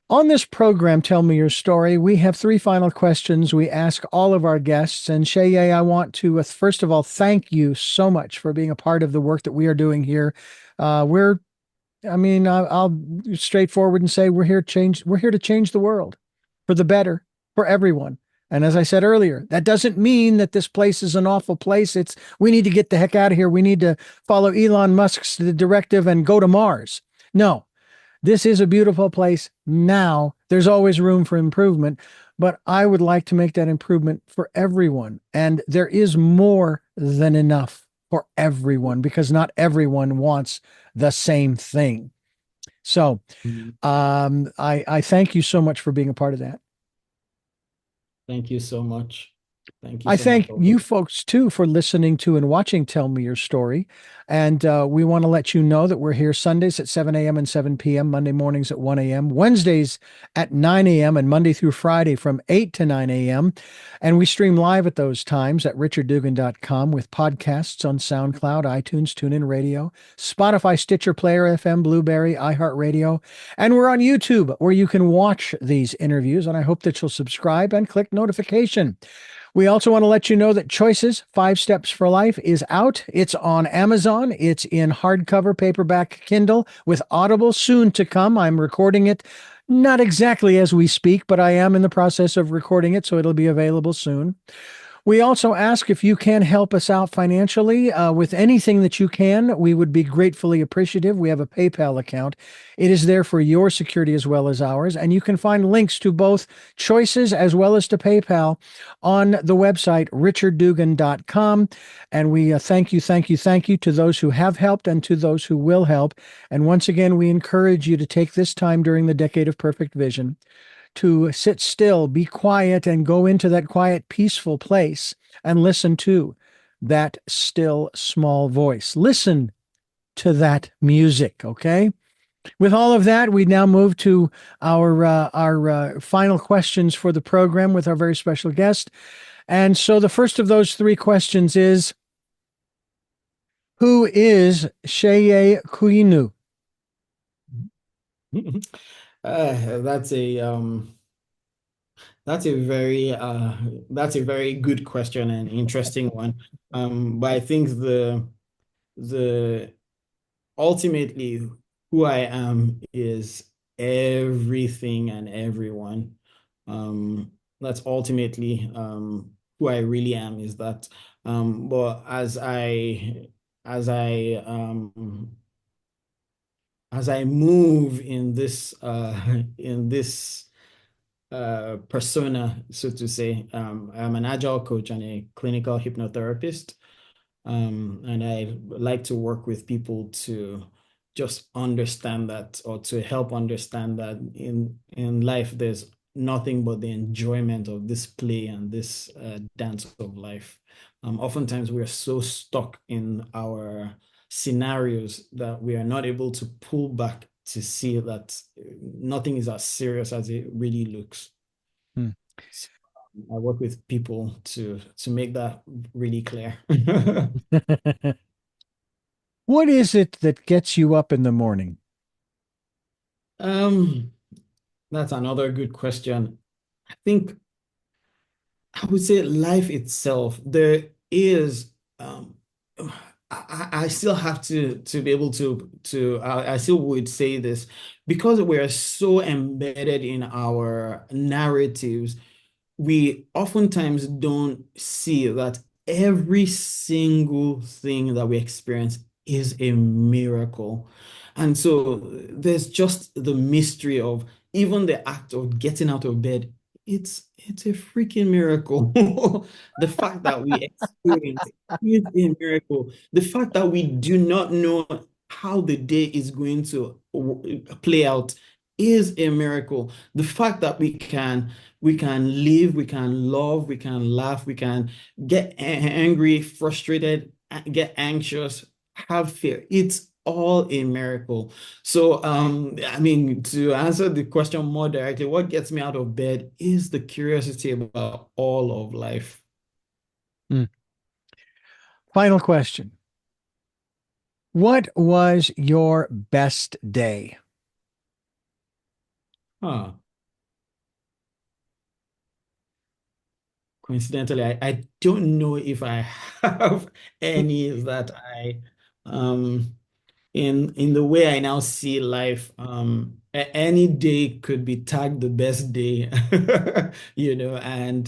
On this program, Tell Me Your Story, we have three final questions we ask all of our guests. And Sheye, I want to, first of all, thank you so much for being a part of the work that we are doing here. We're, I mean, I'll straightforward and say we're here to change the world for the better for everyone. And as I said earlier, that doesn't mean that this place is an awful place. We need to get the heck out of here. We need to follow Elon Musk's directive and go to Mars. No, this is a beautiful place now. There's always room for improvement, but I would like to make that improvement for everyone. And there is more than enough for everyone because not everyone wants the same thing. So Mhm. I thank you so much for being a part of that. Thank you so much. Thank you I so much thank also. you folks too for listening to and watching Tell Me Your Story. And we want to let you know that we're here Sundays at 7 a.m. and 7 p.m., Monday mornings at 1 a.m., Wednesdays at 9 a.m., and Monday through Friday from 8 to 9 a.m. And we stream live at those times at richarddugan.com with podcasts on SoundCloud, iTunes, TuneIn Radio, Spotify, Stitcher, Player FM, Blueberry, iHeartRadio. And we're on YouTube where you can watch these interviews. And I hope that you'll subscribe and click notification. We also want to let you know that Choices 5 Steps for Life is out. It's on Amazon. It's in hardcover, paperback, Kindle with Audible soon to come. I'm recording it not exactly as we speak, but I am in the process of recording it, so it'll be available soon. We also ask if you can help us out financially with anything that you can. We would be gratefully appreciative. We have a PayPal account. It is there for your security as well as ours. And you can find links to both Choices as well as to PayPal on the website richarddugan.com. And we thank you to those who have helped and to those who will help. And once again, we encourage you to take this time during the Decade of Perfect Vision to sit still, be quiet, and go into that quiet, peaceful place and listen to that still small voice. Listen to that music, okay? With all of that, we now move to our final questions for the program with our very special guest. And so the first of those three questions is, who is Seye Kuyinu? That's a very good question and interesting one. But I think the ultimately who I am is everything and everyone. That's ultimately who I really am is that. But as I move in this persona, so to say. I'm an agile coach and a clinical hypnotherapist. And I like to work with people to just understand that, or to help understand that in life, there's nothing but the enjoyment of this play and this dance of life. Oftentimes, we are so stuck in our scenarios that we are not able to pull back to see that nothing is as serious as it really looks. Hmm. So, I work with people to make that really clear. What is it that gets you up in the morning? Um, that's another good question. I think I would say life itself. There is I still have to be able to I still would say this because we're so embedded in our narratives. We oftentimes don't see that every single thing that we experience is a miracle. And so there's just the mystery of even the act of getting out of bed. It's a freaking miracle. The fact that we experience is a miracle. The fact that we do not know how the day is going to play out is a miracle. The fact that we can live, we can love, we can laugh, we can get angry, frustrated, get anxious, have fear. It's all a miracle. So, I mean, to answer the question more directly, what gets me out of bed is the curiosity about all of life. Hmm. Final question. What was your best day? Huh. Coincidentally, I don't know if I have any that um in the way I now see life, any day could be tagged the best day, and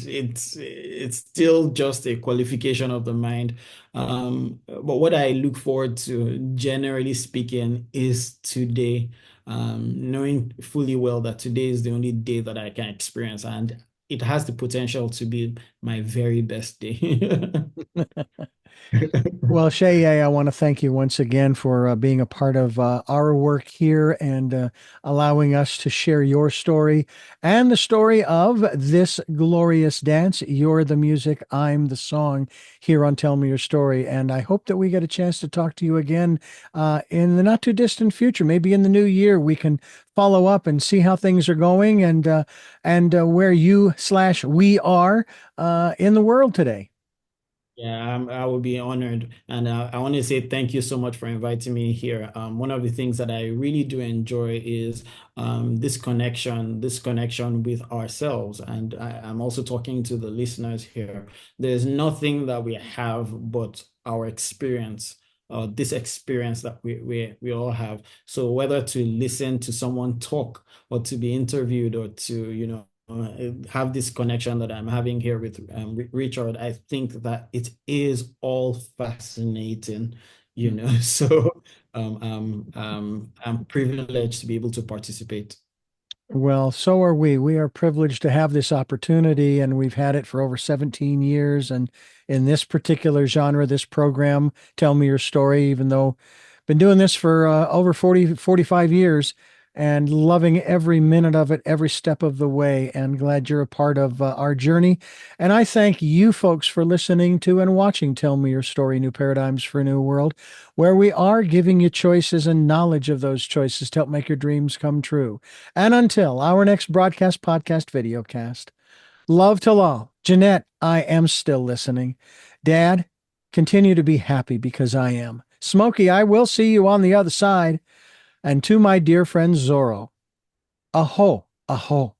it's still just a qualification of the mind. But what I look forward to, generally speaking, is today, knowing fully well that today is the only day that I can experience, and it has the potential to be my very best day. Well, Seye, I want to thank you once again for being a part of our work here and allowing us to share your story and the story of this glorious dance. You're the music, I'm the song here on Tell Me Your Story. And I hope that we get a chance to talk to you again in the not too distant future. Maybe in the new year, we can follow up and see how things are going and where you slash we are in the world today. Yeah, I would be honored. And I want to say thank you so much for inviting me here. One of the things that I really do enjoy is this connection with ourselves. And I'm also talking to the listeners here. There's nothing that we have but our experience, this experience that we all have. So whether to listen to someone talk or to be interviewed or to, have this connection that I'm having here with Richard, I think that it is all fascinating, So I'm privileged to be able to participate. Well, so are we. We are privileged to have this opportunity, and we've had it for over 17 years. And in this particular genre, this program, Tell Me Your Story, even though I've been doing this for over 45 years and loving every minute of it, every step of the way, and glad you're a part of our journey. And I thank you folks for listening to and watching Tell Me Your Story, New Paradigms for a New World, where we are giving you choices and knowledge of those choices to help make your dreams come true. And until our next broadcast, podcast, video cast, love to all. Jeanette, I am still listening. Dad, continue to be happy because I am. Smokey, I will see you on the other side. And to my dear friend Zorro, aho, aho.